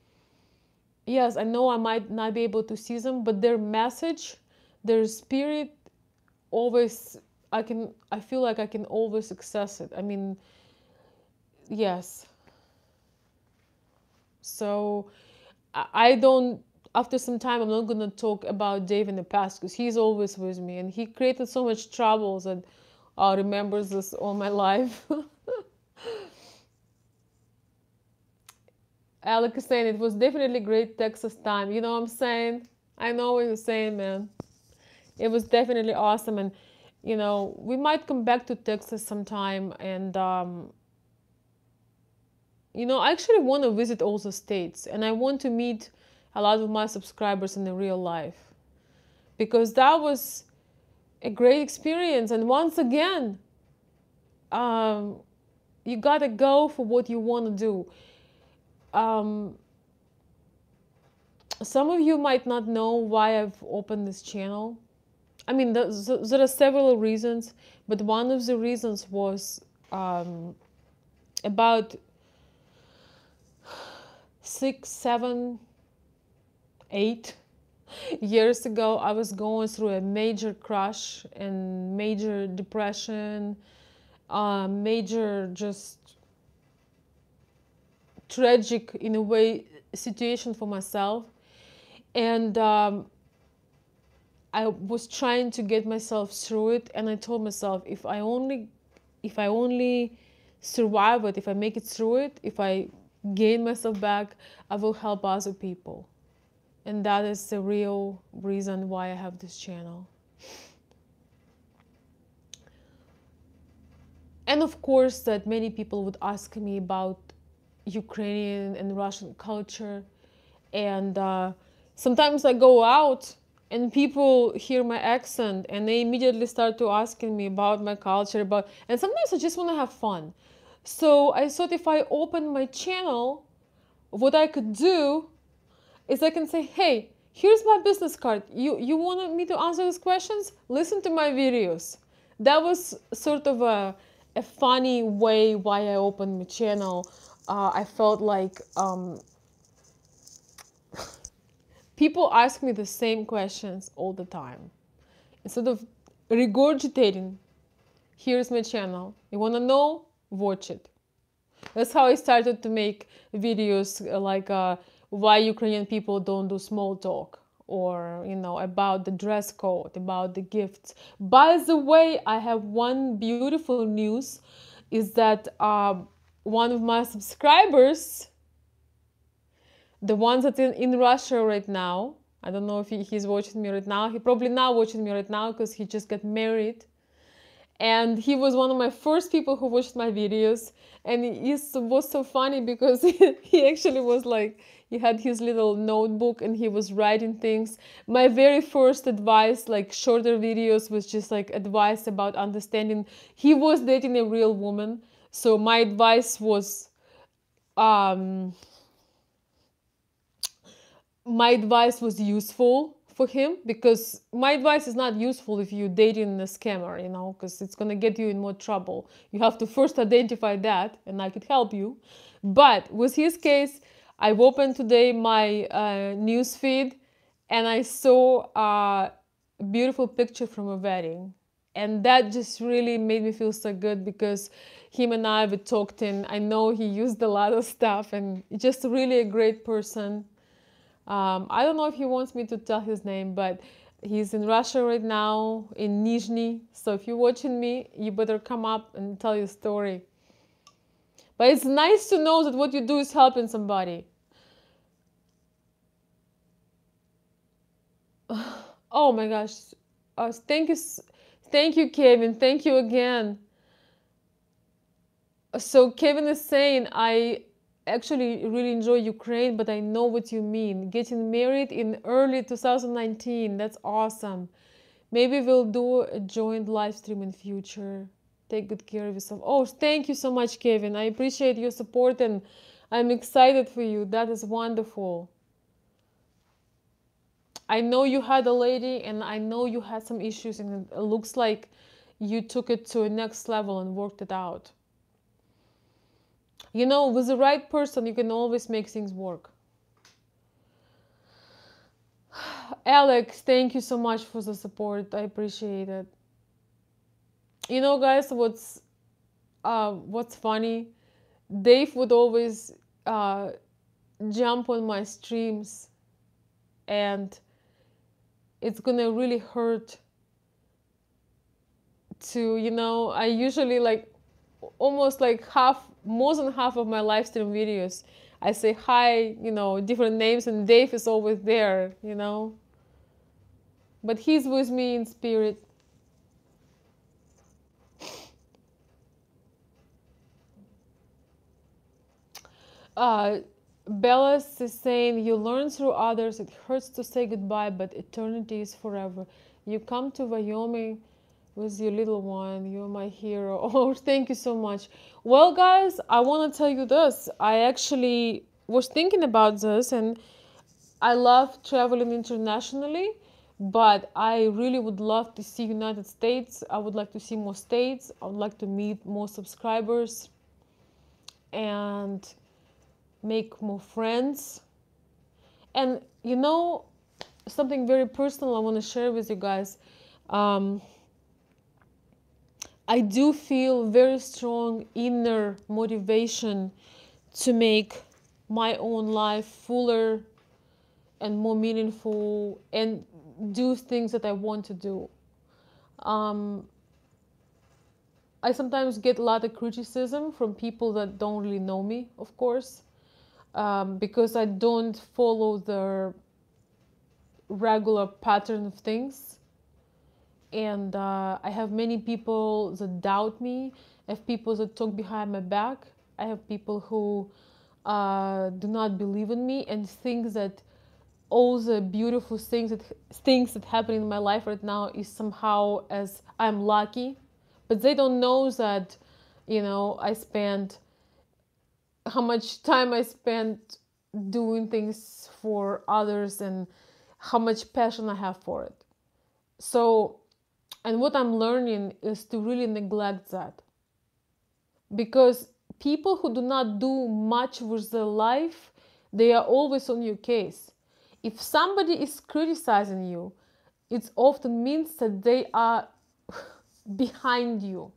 yes, I know I might not be able to see them, but their message, their spirit, always, I feel like I can always access it. I mean, yes. So I don't, after some time, I'm not going to talk about Dave in the past because he's always with me and he created so much troubles that remembers this all my life. Alec is saying it was definitely great Texas time. You know what I'm saying? I know what you're saying, man. It was definitely awesome. And, we might come back to Texas sometime. And, I actually want to visit all the states. And I want to meet a lot of my subscribers in the real life. Because that was a great experience. And once again, you gotta go for what you want to do. Some of you might not know why I've opened this channel. I mean, there are several reasons, but one of the reasons was about 6, 7, 8 years ago, I was going through a major crash and major depression, major just tragic, in a way, situation for myself. And I was trying to get myself through it, and I told myself, if I only survive it, if I make it through it, if I gain myself back, I will help other people. And that is the real reason why I have this channel. And of course, that many people would ask me about Ukrainian and Russian culture. And sometimes I go out and people hear my accent and they immediately start to asking me about my culture, and sometimes I just want to have fun. So I thought if I open my channel, what I could do is I can say, hey, here's my business card. You wanted me to answer these questions? Listen to my videos. That was sort of a funny way why I opened my channel. I felt like people ask me the same questions all the time. Instead of regurgitating, here's my channel. You want to know? Watch it. That's how I started to make videos like why Ukrainian people don't do small talk, or about the dress code, about the gifts. By the way, I have one beautiful news, is that one of my subscribers, the ones that in Russia right now, I don't know if he's watching me right now. He probably not watching me right now because he just got married. And he was one of my first people who watched my videos. And it was so funny because he actually was like, he had his little notebook and he was writing things. My very first advice, like shorter videos, was just like advice about understanding. He was dating a real woman. So my advice was, useful for him, because my advice is not useful if you're dating a scammer, because it's going to get you in more trouble. You have to first identify that, and I could help you. But with his case, I've opened today my news feed, and I saw a beautiful picture from a wedding. And that just really made me feel so good, because him and I have talked, and I know he used a lot of stuff, and just really a great person. I don't know if he wants me to tell his name, but he's in Russia right now, in Nizhny. So if you're watching me, you better come up and tell your story. But it's nice to know that what you do is helping somebody. Oh my gosh. Thank you, Kevin. Thank you again. So Kevin is saying, I actually really enjoy Ukraine, but I know what you mean. Getting married in early 2019. That's awesome. Maybe we'll do a joint live stream in future. Take good care of yourself. Oh, thank you so much, Kevin. I appreciate your support and I'm excited for you. That is wonderful. I know you had a lady and I know you had some issues and it looks like you took it to a next level and worked it out. You know, with the right person, you can always make things work. Alex, thank you so much for the support. I appreciate it. You know, guys, what's funny? Dave would always jump on my streams, and it's gonna really hurt to, you know, I usually like almost like more than half of my live stream videos, I say hi, you know, different names, and Dave is always there, you know. But he's with me in spirit. Bellas is saying, you learn through others. It hurts to say goodbye, but eternity is forever. You come to Wyoming with your little one. You're my hero. Oh, thank you so much. Well, guys, I want to tell you this. I actually was thinking about this, and I love traveling internationally, but I really would love to see United States. I would like to see more states. I would like to meet more subscribers and make more friends. And you know, something very personal I want to share with you guys. I do feel very strong inner motivation to make my own life fuller and more meaningful and do things that I want to do. I sometimes get a lot of criticism from people that don't really know me, of course, because I don't follow the regular pattern of things. And I have many people that doubt me. I have people that talk behind my back. I have people who do not believe in me and think that all the beautiful things that happen in my life right now is somehow as I'm lucky. But they don't know that, you know, how much time I spent doing things for others and how much passion I have for it. So, and what I'm learning is to really neglect that. Because people who do not do much with their life, they are always on your case. If somebody is criticizing you, it often means that they are behind you.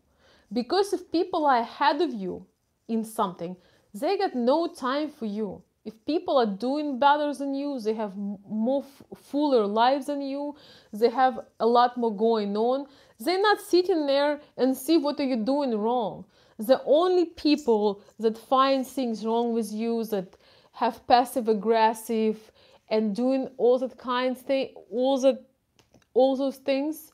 Because if people are ahead of you in something, they got no time for you. If people are doing better than you, they have more fuller lives than you, they have a lot more going on, they're not sitting there and see what are you doing wrong. The only people that find things wrong with you, that have passive aggressive and doing all that kind of thing, all those things,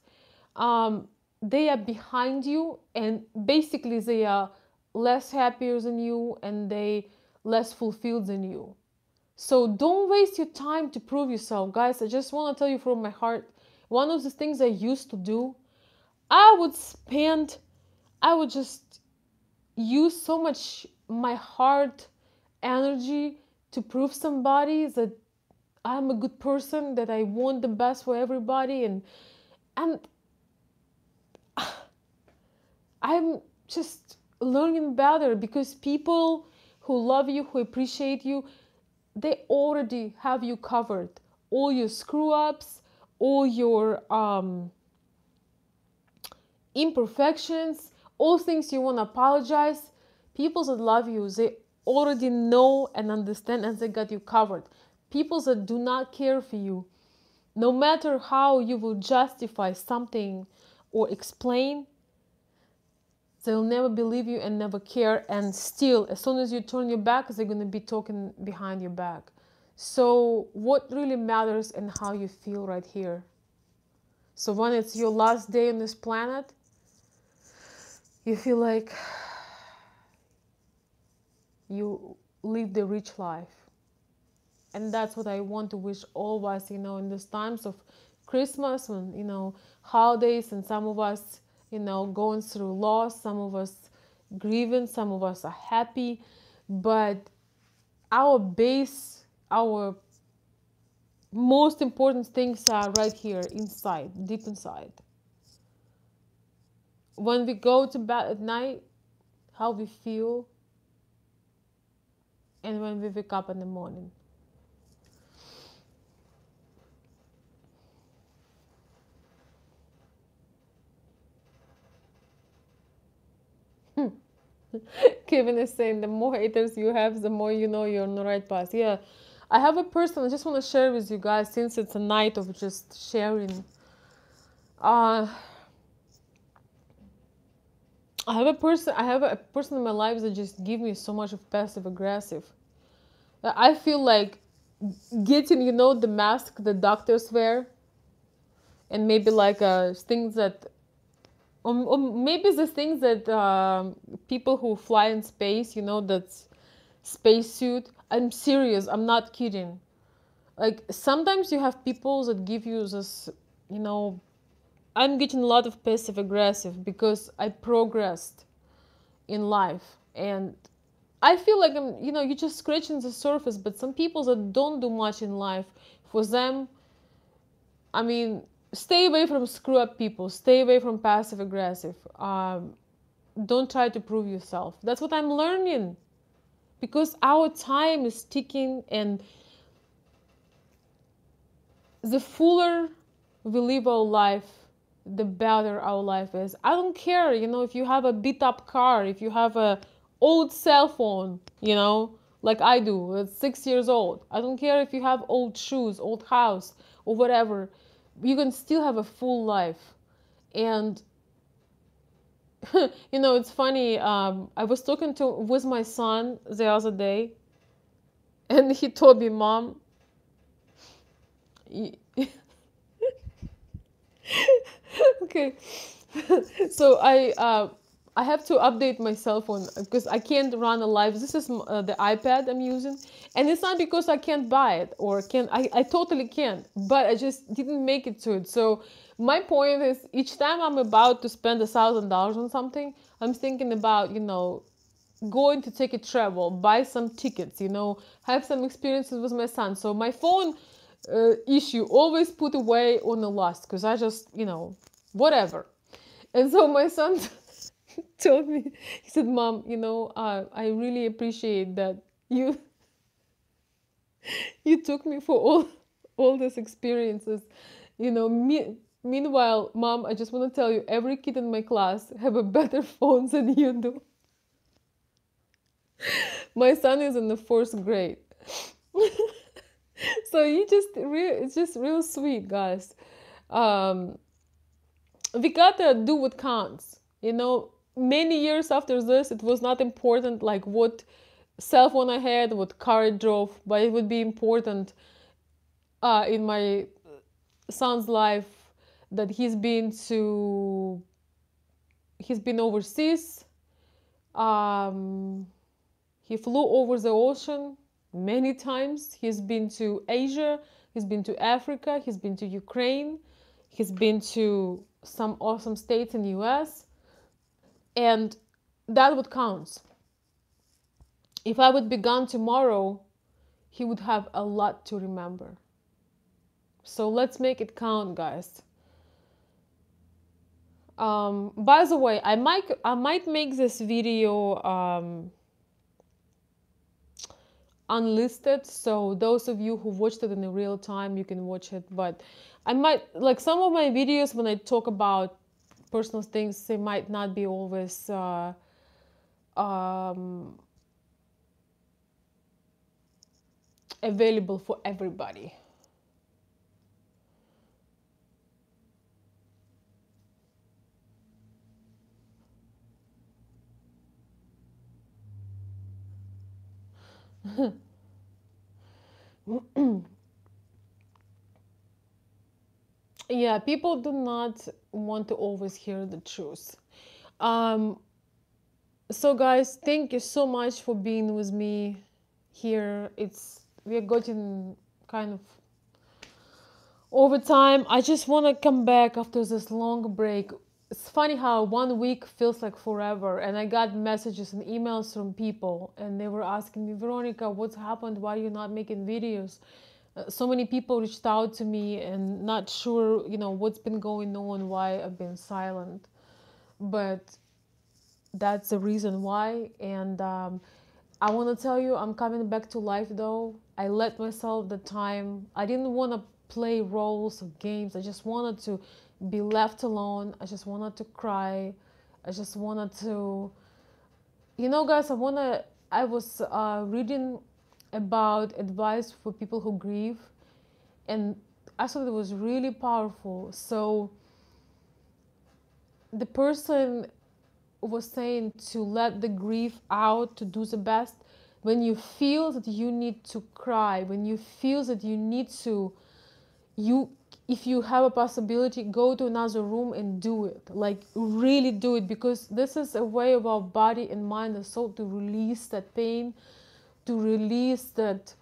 they are behind you, and basically they are less happier than you and they less fulfilled than you. So don't waste your time to prove yourself, guys. I just want to tell you from my heart, one of the things I used to do, I would just use so much my heart energy to prove somebody that I'm a good person, that I want the best for everybody, and I'm just learning better, because people who love you, who appreciate you, they already have you covered. All your screw ups, all your imperfections, all things you want to apologize. People that love you, they already know and understand, and they got you covered. People that do not care for you, no matter how you will justify something or explain, They'll never believe you and never care. And still, as soon as you turn your back, they're going to be talking behind your back. So what really matters and how you feel right here. So when it's your last day on this planet, you feel like you live the rich life. And that's what I want to wish all of us, in these times of Christmas, when, holidays, and some of us, going through loss, some of us grieving, some of us are happy. But our base, our most important things are right here inside, deep inside. When we go to bed at night, how we feel, and when we wake up in the morning. Kevin is saying the more haters you have, the more you know you're on the right path. Yeah, I have a person I just want to share with you guys, since it's a night of just sharing. I have a person in my life that just give me so much of passive aggressive. I feel like getting, the mask the doctors wear, and maybe like things that, or maybe the things that people who fly in space, that's spacesuit. I'm serious. I'm not kidding. Like sometimes you have people that give you this, I'm getting a lot of passive aggressive because I progressed in life, and I feel like I'm, you're just scratching the surface. But some people that don't do much in life, for them, I mean, stay away from screw up people. Stay away from passive aggressive. Don't try to prove yourself. That's what I'm learning, because our time is ticking, and the fuller we live our life, the better our life is. I don't care, if you have a beat up car, if you have a old cell phone, like I do, it's 6 years old. I don't care if you have old shoes, old house, or whatever. You can still have a full life. And it's funny. I was talking with my son the other day, and he told me, "Mom, okay." So I have to update my cell phone because I can't run a live. This is the iPad I'm using, and it's not because I can't buy it or can I totally can't, but I just didn't make it to it. So my point is, each time I'm about to spend $1,000 on something, I'm thinking about going to take a travel, buy some tickets, have some experiences with my son. So my phone issue always put away on the last, because I just whatever. And so my son told me, he said, "Mom, I really appreciate that you you took me for all these experiences. Meanwhile, Mom, I just want to tell you, every kid in my class have a better phone than you do." My son is in the 4th grade. So it's just real sweet, guys. We gotta do what counts. Many years after this, it was not important like what cell phone I had, what car I drove, but it would be important in my son's life that he's been overseas. He flew over the ocean many times. He's been to Asia, he's been to Africa, he's been to Ukraine, he's been to some awesome states in the US. And that would count. If I would be gone tomorrow, he would have a lot to remember. So let's make it count, guys. By the way, I might make this video unlisted, so those of you who watched it in the real time, you can watch it. But I might, like, some of my videos when I talk about personal things, they might not be always available for everybody. Yeah, people do not want to always hear the truth. Um, so guys, thank you so much for being with me here. We're getting kind of over time. I just want to come back after this long break. It's funny how 1 week feels like forever, and I got messages and emails from people, and they were asking me, Veronica, what's happened? Why are you not making videos? So many people reached out to me and not sure, what's been going on, why I've been silent. But that's the reason why. And I want to tell you, I'm coming back to life though. I let myself the time. I didn't want to play roles or games. I just wanted to be left alone. I just wanted to cry. I just wanted to, guys, I was reading about advice for people who grieve, and I thought it was really powerful. So the person was saying to let the grief out, to do the best. When you feel that you need to cry, when you feel that you need to, if you have a possibility, go to another room and do it. Like really do it, because this is a way of our body and mind and soul to release that pain, to release that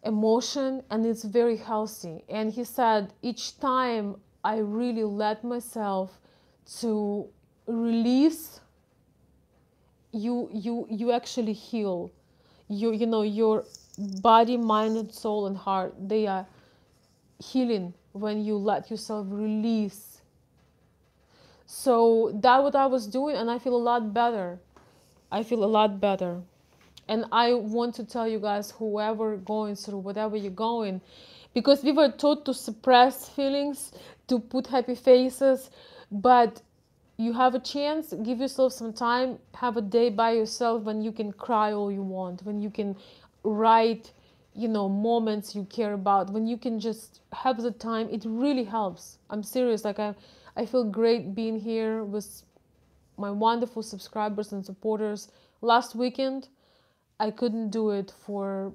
emotion, and it's very healthy. And he said each time I really let myself to release, you actually heal. Your body, mind, and soul and heart, they are healing when you let yourself release. So that what I was doing, and I feel a lot better. I feel a lot better. And I want to tell you guys, whoever going through whatever you're going, because we were taught to suppress feelings, to put happy faces, but you have a chance, give yourself some time, have a day by yourself when you can cry all you want, when you can write, moments you care about, when you can just have the time. It really helps. I'm serious. Like I feel great being here with my wonderful subscribers and supporters. Last weekend, I couldn't do it for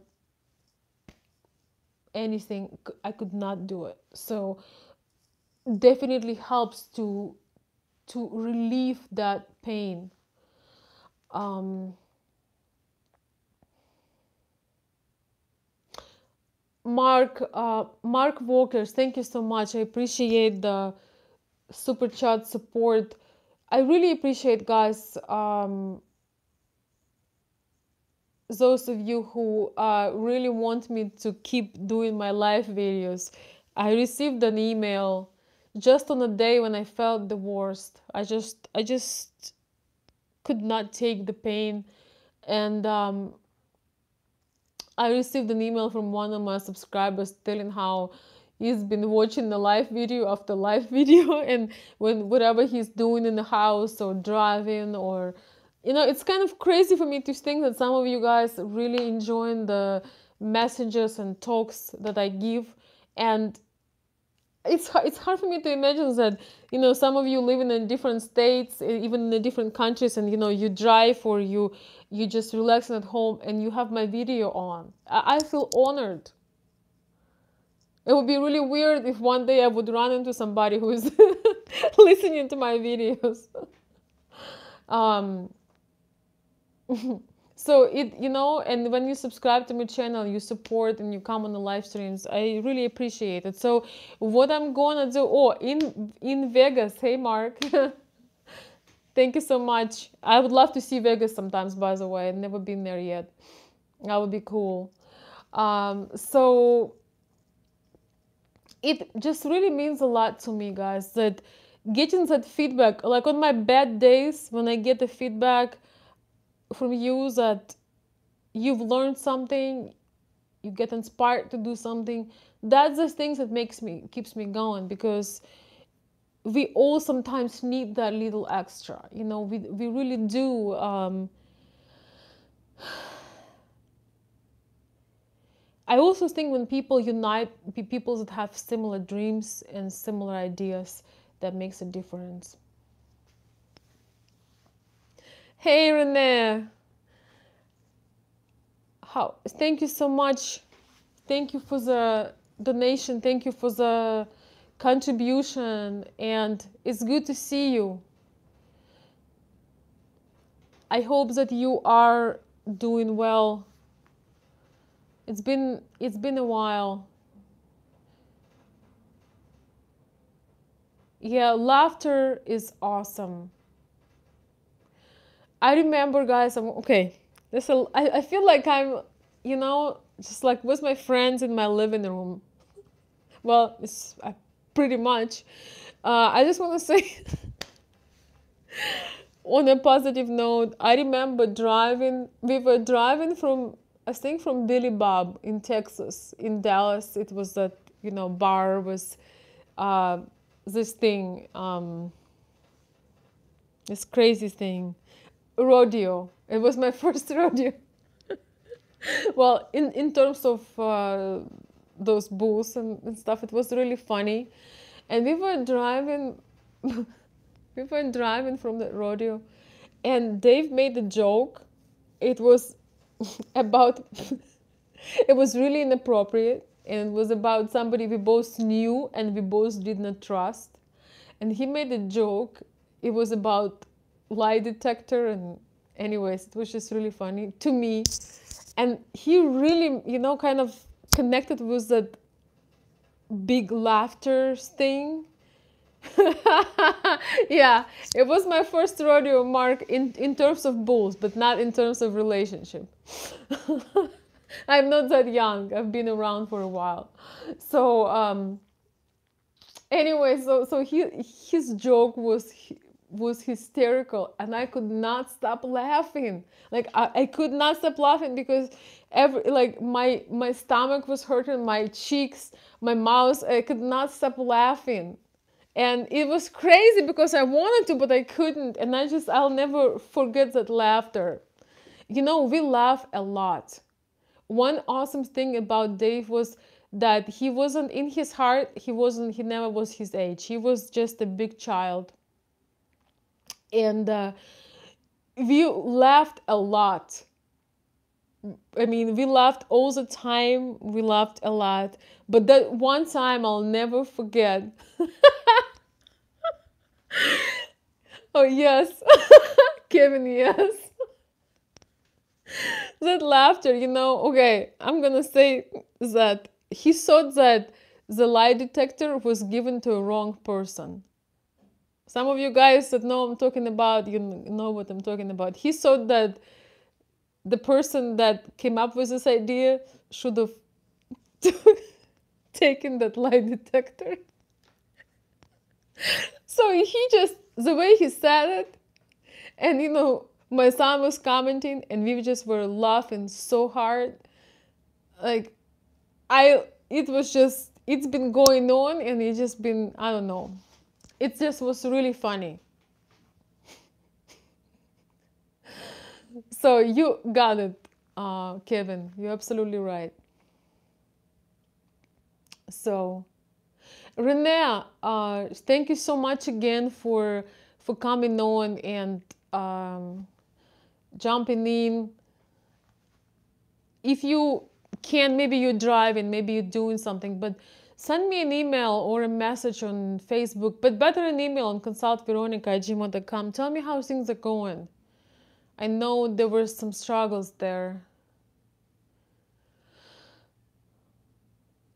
anything. I could not do it. So definitely helps to relieve that pain. Um, Mark Walkers, thank you so much. I appreciate the super chat support. I really appreciate, guys, those of you who really want me to keep doing my live videos. I received an email just on a day when I felt the worst. I just could not take the pain, and I received an email from one of my subscribers telling how he's been watching the live video after live video, and when whatever he's doing in the house or driving, or it's kind of crazy for me to think that some of you guys really enjoying the messages and talks that I give. And it's hard for me to imagine that some of you live in different states, even in the different countries, and you drive, or you just relaxing at home and you have my video on. I feel honored. It would be really weird if one day I would run into somebody who is listening to my videos. um So and when you subscribe to my channel, you support and you come on the live streams, I really appreciate it. So what I'm gonna do, in Vegas, hey Mark, thank you so much. I would love to see Vegas sometimes, by the way. I've never been there yet. That would be cool. So it just really means a lot to me, guys, that getting that feedback, like on my bad days, when I get the feedback from you that you've learned something, you get inspired to do something, that's the things that keeps me going, because we all sometimes need that little extra, we really do. I also think when people unite, people that have similar dreams and similar ideas, that makes a difference. Hey Renee, How? Thank you so much. Thank you for the donation. Thank you for the contribution. And it's good to see you. I hope that you are doing well. It's been a while. Yeah, laughter is awesome. I remember, guys. Okay. I feel like I'm, just like with my friends in my living room. Well, it's pretty much. I just want to say, on a positive note, I remember driving. We were driving from, I think, from Billy Bob in Texas, in Dallas. It was that bar was uh, this thing, this crazy thing, rodeo. It was my first rodeo. Well, in terms of those booths and stuff, it was really funny. And we were driving, we were driving from the rodeo, and Dave made a joke. It was about, it was really inappropriate, and it was about somebody we both knew and we both did not trust. And he made a joke. It was about lie detector, and anyways, it was just really funny to me. And he really, kind of connected with that big laughter thing. Yeah, it was my first rodeo, Mark, in terms of bulls, but not in terms of relationship. I'm not that young. I've been around for a while. So, anyway, so his joke was hysterical, and I could not stop laughing. Like I could not stop laughing because my stomach was hurting, my cheeks, my mouth. I could not stop laughing. And it was crazy because I wanted to, but I couldn't. And I'll never forget that laughter. We laugh a lot. One awesome thing about Dave was that he wasn't, in his heart, he never was his age. He was just a big child. And we laughed a lot. I mean, we laughed all the time. We laughed a lot. But that one time I'll never forget. Oh, yes. Kevin, yes. That laughter, okay, I'm gonna say that he thought that the lie detector was given to a wrong person. Some of you guys that know I'm talking about, you know what I'm talking about. He thought that the person that came up with this idea should have taken that lie detector. So he just, the way he said it, and my son was commenting, and we just were laughing so hard. Like, it's been going on, and it's just been, I don't know. It just was really funny. So you got it, Kevin. You're absolutely right. So, Renee, thank you so much again for coming on and jumping in. If you can, maybe you're driving, maybe you're doing something, but send me an email or a message on Facebook, but better an email on consultveronica@gmail.com. Tell me how things are going. I know there were some struggles there.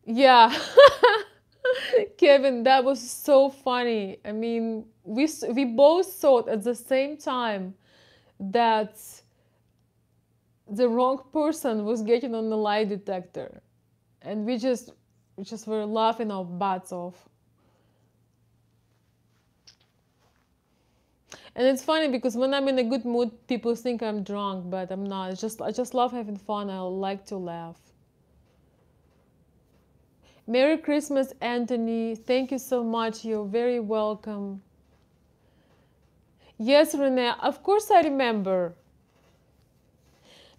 Yeah. Kevin, that was so funny. I mean, we both thought at the same time that the wrong person was getting on the lie detector, and we just were laughing our butts off. And it's funny because when I'm in a good mood, people think I'm drunk, but I'm not. I just love having fun. I like to laugh. Merry Christmas, Anthony. Thank you so much. You're very welcome. Yes, Renee, of course I remember.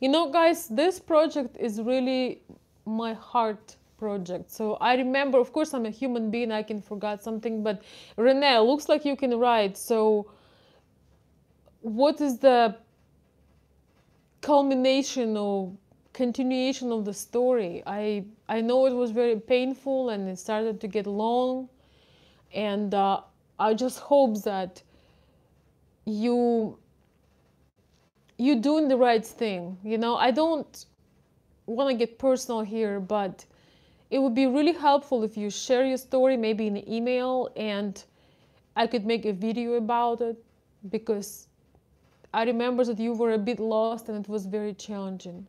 Guys, this project is really my heart project. So I remember, of course, I'm a human being. I can forget something, but Renee, looks like you can write. So what is the culmination or continuation of the story. I know it was very painful and it started to get long, and I just hope that you doing the right thing. You know, I don't want to get personal here, but it would be really helpful if you share your story, maybe in an email, and I could make a video about it, because I remember that you were a bit lost and it was very challenging.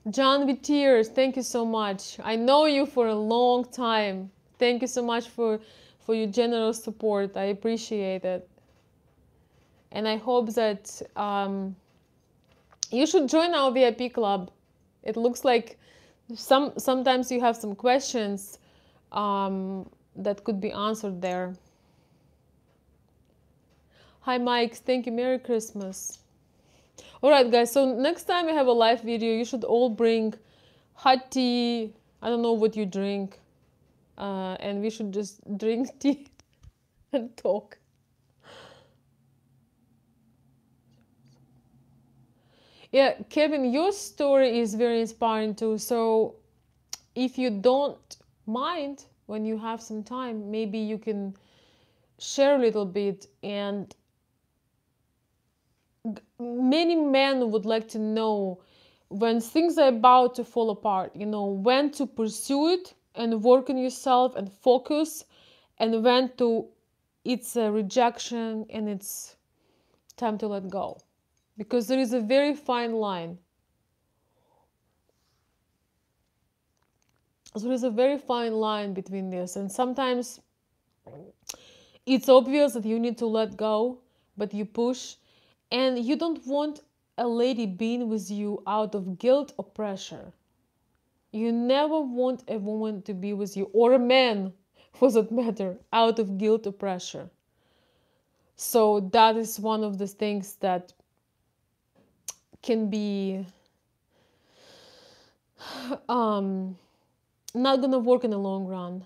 John with tears, thank you so much. I know you for a long time. Thank you so much for your generous support. I appreciate it. And I hope that you should join our VIP club. It looks like sometimes you have some questions that could be answered there. Hi, Mike. Thank you. Merry Christmas. All right, guys. So next time we have a live video, you should all bring hot tea. I don't know what you drink. And we should just drink tea and talk. Yeah, Kevin, your story is very inspiring too. So if you don't mind, when you have some time, maybe you can share a little bit. And many men would like to know, when things are about to fall apart, you know, when to pursue it and work on yourself and focus, and when to, it's a rejection and it's time to let go. Because there is a very fine line. There is a very fine line between this, and sometimes it's obvious that you need to let go, but you push, and you don't want a lady being with you out of guilt or pressure. You never want a woman to be with you, or a man for that matter, out of guilt or pressure. So that is one of the things that can be not gonna work in the long run.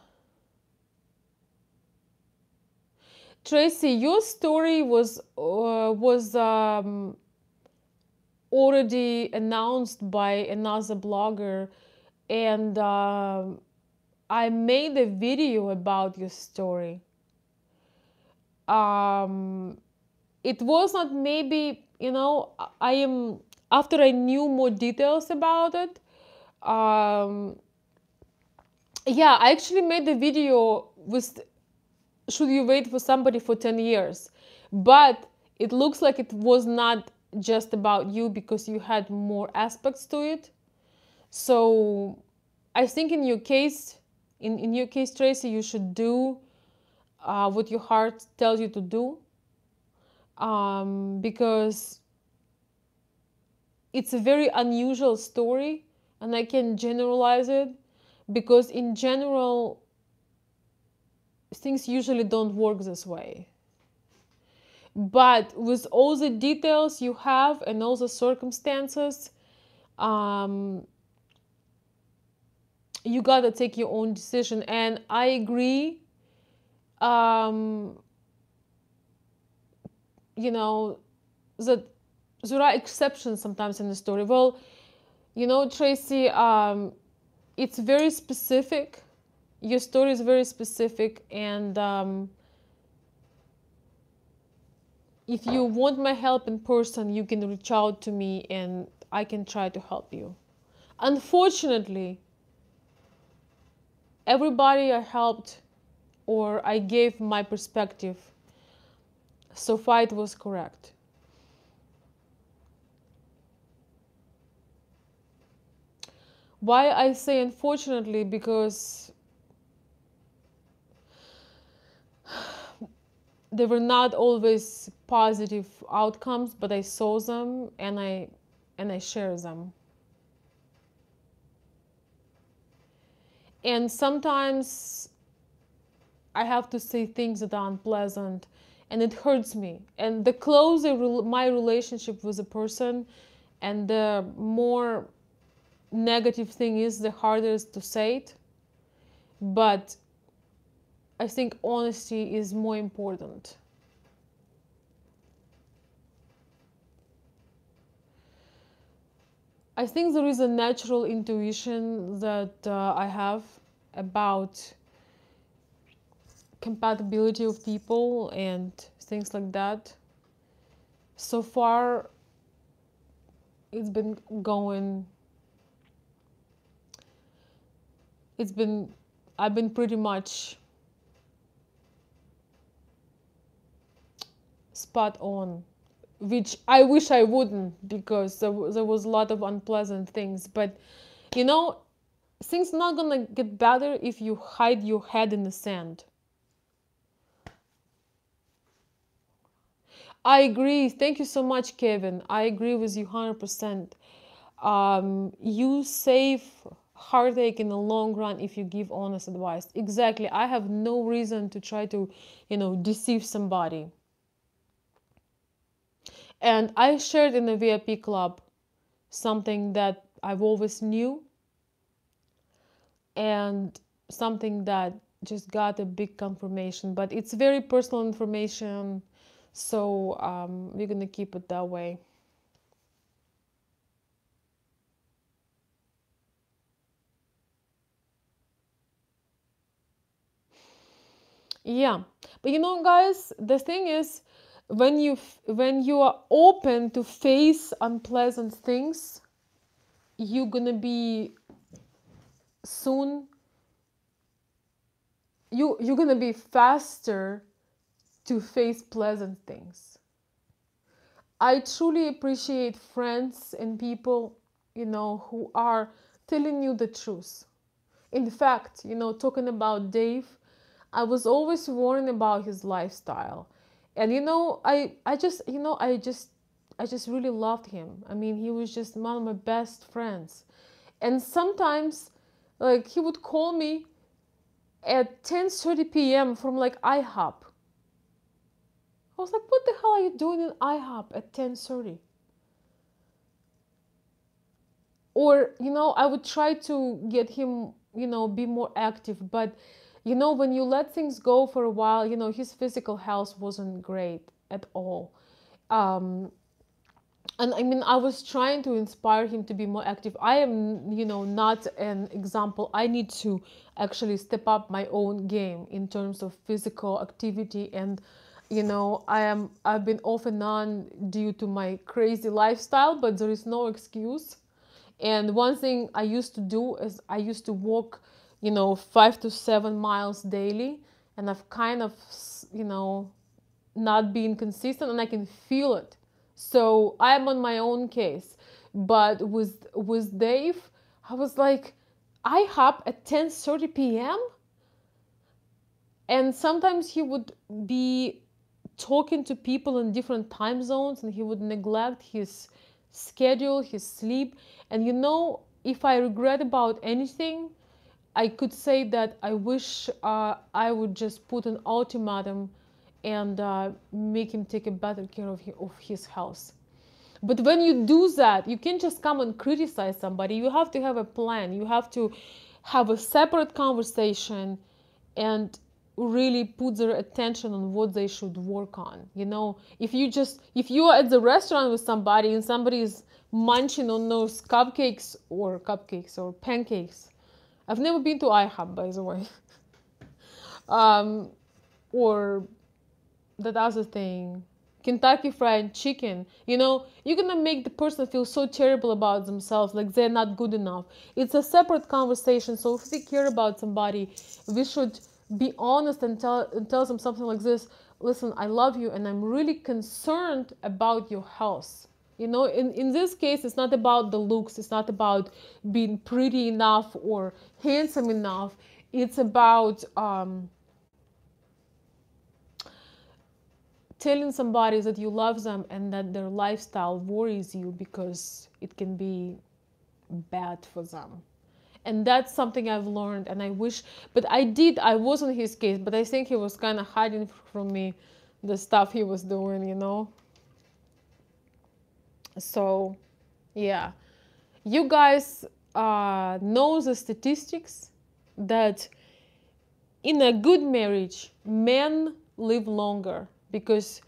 Tracy, your story was already announced by another blogger, and I made a video about your story. It was not, maybe, you know, I am, after I knew more details about it, yeah, I actually made the video with, should you wait for somebody for 10 years? But it looks like it was not just about you, because you had more aspects to it. So I think in your case, in your case, Tracy, you should do what your heart tells you to do, because it's a very unusual story, and I can generalize it, because in general, things usually don't work this way. But with all the details you have and all the circumstances, you gotta take your own decision. And I agree, you know, that there are exceptions sometimes in the story. Well, you know, Tracy, it's very specific. Your story is very specific, and if you want my help in person, you can reach out to me and I can try to help you. Unfortunately, everybody I helped or I gave my perspective, so far it was correct. Why I say unfortunately? Because they were not always positive outcomes, but I saw them and I share them. And sometimes I have to say things that are unpleasant, and it hurts me. And the closer my relationship with a person, and the more negative thing is, the harder it is to say it. But I think honesty is more important. I think there is a natural intuition that I have about compatibility of people and things like that. So far, it's been going. I've been pretty much spot on, which I wish I wouldn't, because there was a lot of unpleasant things. But you know, things not gonna get better if you hide your head in the sand. I agree. Thank you so much, Kevin. I agree with you 100%. You save heartache in the long run if you give honest advice. Exactly. I have no reason to try to, deceive somebody. And I shared in the VIP club something that I've always knew, and something that just got a big confirmation. But it's very personal information, so we're gonna keep it that way. Yeah, but guys, the thing is, when you are open to face unpleasant things, you're gonna be soon. You're gonna be faster to face pleasant things. I truly appreciate friends and people, who are telling you the truth. In fact, talking about Dave, I was always worrying about his lifestyle. And I just really loved him. I mean, he was just one of my best friends. And sometimes, like, he would call me at 10:30 p.m. from like IHOP. I was like, what the hell are you doing in IHOP at 10:30? Or, I would try to get him, be more active. But, when you let things go for a while, his physical health wasn't great at all. And I mean, I was trying to inspire him to be more active. I am, not an example. I need to actually step up my own game in terms of physical activity. And, I've been off and on due to my crazy lifestyle, but there is no excuse. And one thing I used to do is I used to walk, 5 to 7 miles daily. And I've kind of, not being consistent, and I can feel it. So I am on my own case. But with Dave, I was like, I hop at 10:30 p.m. And sometimes he would be talking to people in different time zones, and he would neglect his schedule, his sleep. And if I regret about anything, I could say that I wish I would just put an ultimatum and make him take a better care of his health. But when you do that, you can't just come and criticize somebody. You have to have a plan. You have to have a separate conversation and really put their attention on what they should work on. If you are at the restaurant with somebody and somebody is munching on those cupcakes or pancakes. I've never been to IHOP, by the way. Or that other thing, Kentucky Fried Chicken. You're gonna make the person feel so terrible about themselves, like they're not good enough. It's a separate conversation. So if we care about somebody, we should be honest and tell them something like this. Listen, I love you and I'm really concerned about your health. In this case, it's not about the looks. It's not about being pretty enough or handsome enough. It's about telling somebody that you love them and that their lifestyle worries you because it can be bad for them. And that's something I've learned, and I wish, but I wasn't his case, but I think he was kind of hiding from me the stuff he was doing. So, yeah. You guys know the statistics that in a good marriage, men live longer because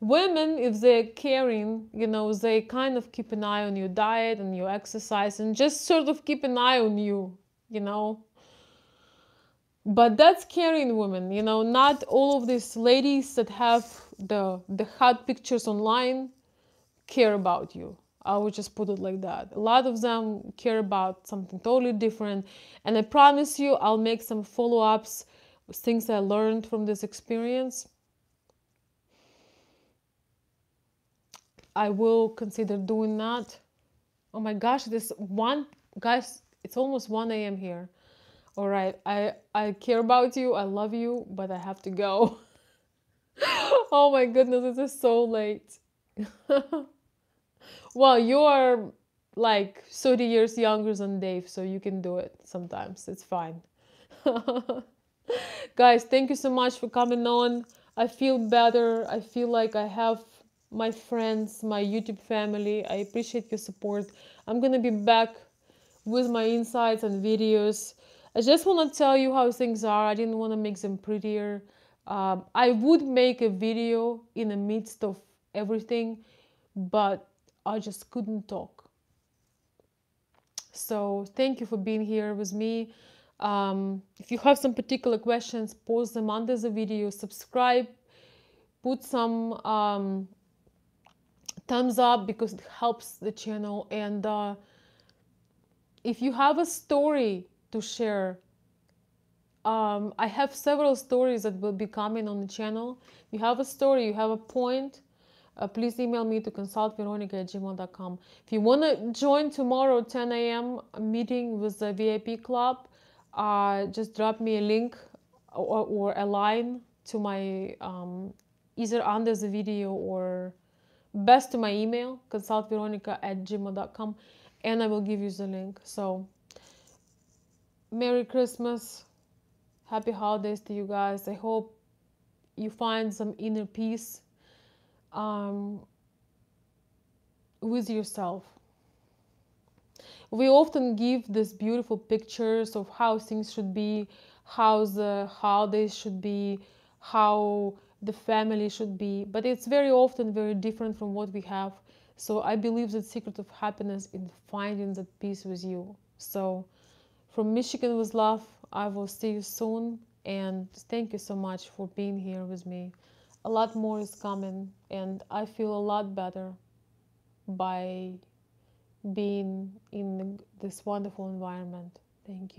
Women, if they're caring, you know, they kind of keep an eye on your diet and your exercise and just sort of keep an eye on you, you know. But that's caring women, you know, not all of these ladies that have the hot pictures online care about you. I would just put it like that. A lot of them care about something totally different. And I promise you, I'll make some follow-ups, things I learned from this experience. I will consider doing that. Oh my gosh, guys, it's almost 1 a.m. here. All right, I care about you, I love you, but I have to go. Oh my goodness, it is so late. Well, you are like 30 years younger than Dave, so you can do it sometimes. It's fine. Guys, thank you so much for coming on. I feel better. I feel like I have my friends, my YouTube family. I appreciate your support. I'm gonna be back with my insights and videos. I just want to tell you how things are. I didn't want to make them prettier. I would make a video in the midst of everything, but I just couldn't talk. So thank you for being here with me. If you have some particular questions, post them under the video, subscribe, put some thumbs up because it helps the channel. And if you have a story to share, I have several stories that will be coming on the channel. If you have a story, you have a point, please email me to consultveronica@gmail.com. If you want to join tomorrow 10 a.m. meeting with the VIP club, just drop me a link or a line to my either under the video or best to my email, consultveronica@gmail.com, and I will give you the link. So Merry Christmas. Happy holidays to you guys. I hope you find some inner peace with yourself. We often give these beautiful pictures of how things should be, how the holidays should be, how the family should be, but it's very often very different from what we have. So I believe the secret of happiness in finding that peace with you. So from Michigan with love, I will see you soon. And thank you so much for being here with me. A lot more is coming, and I feel a lot better by being in this wonderful environment. Thank you.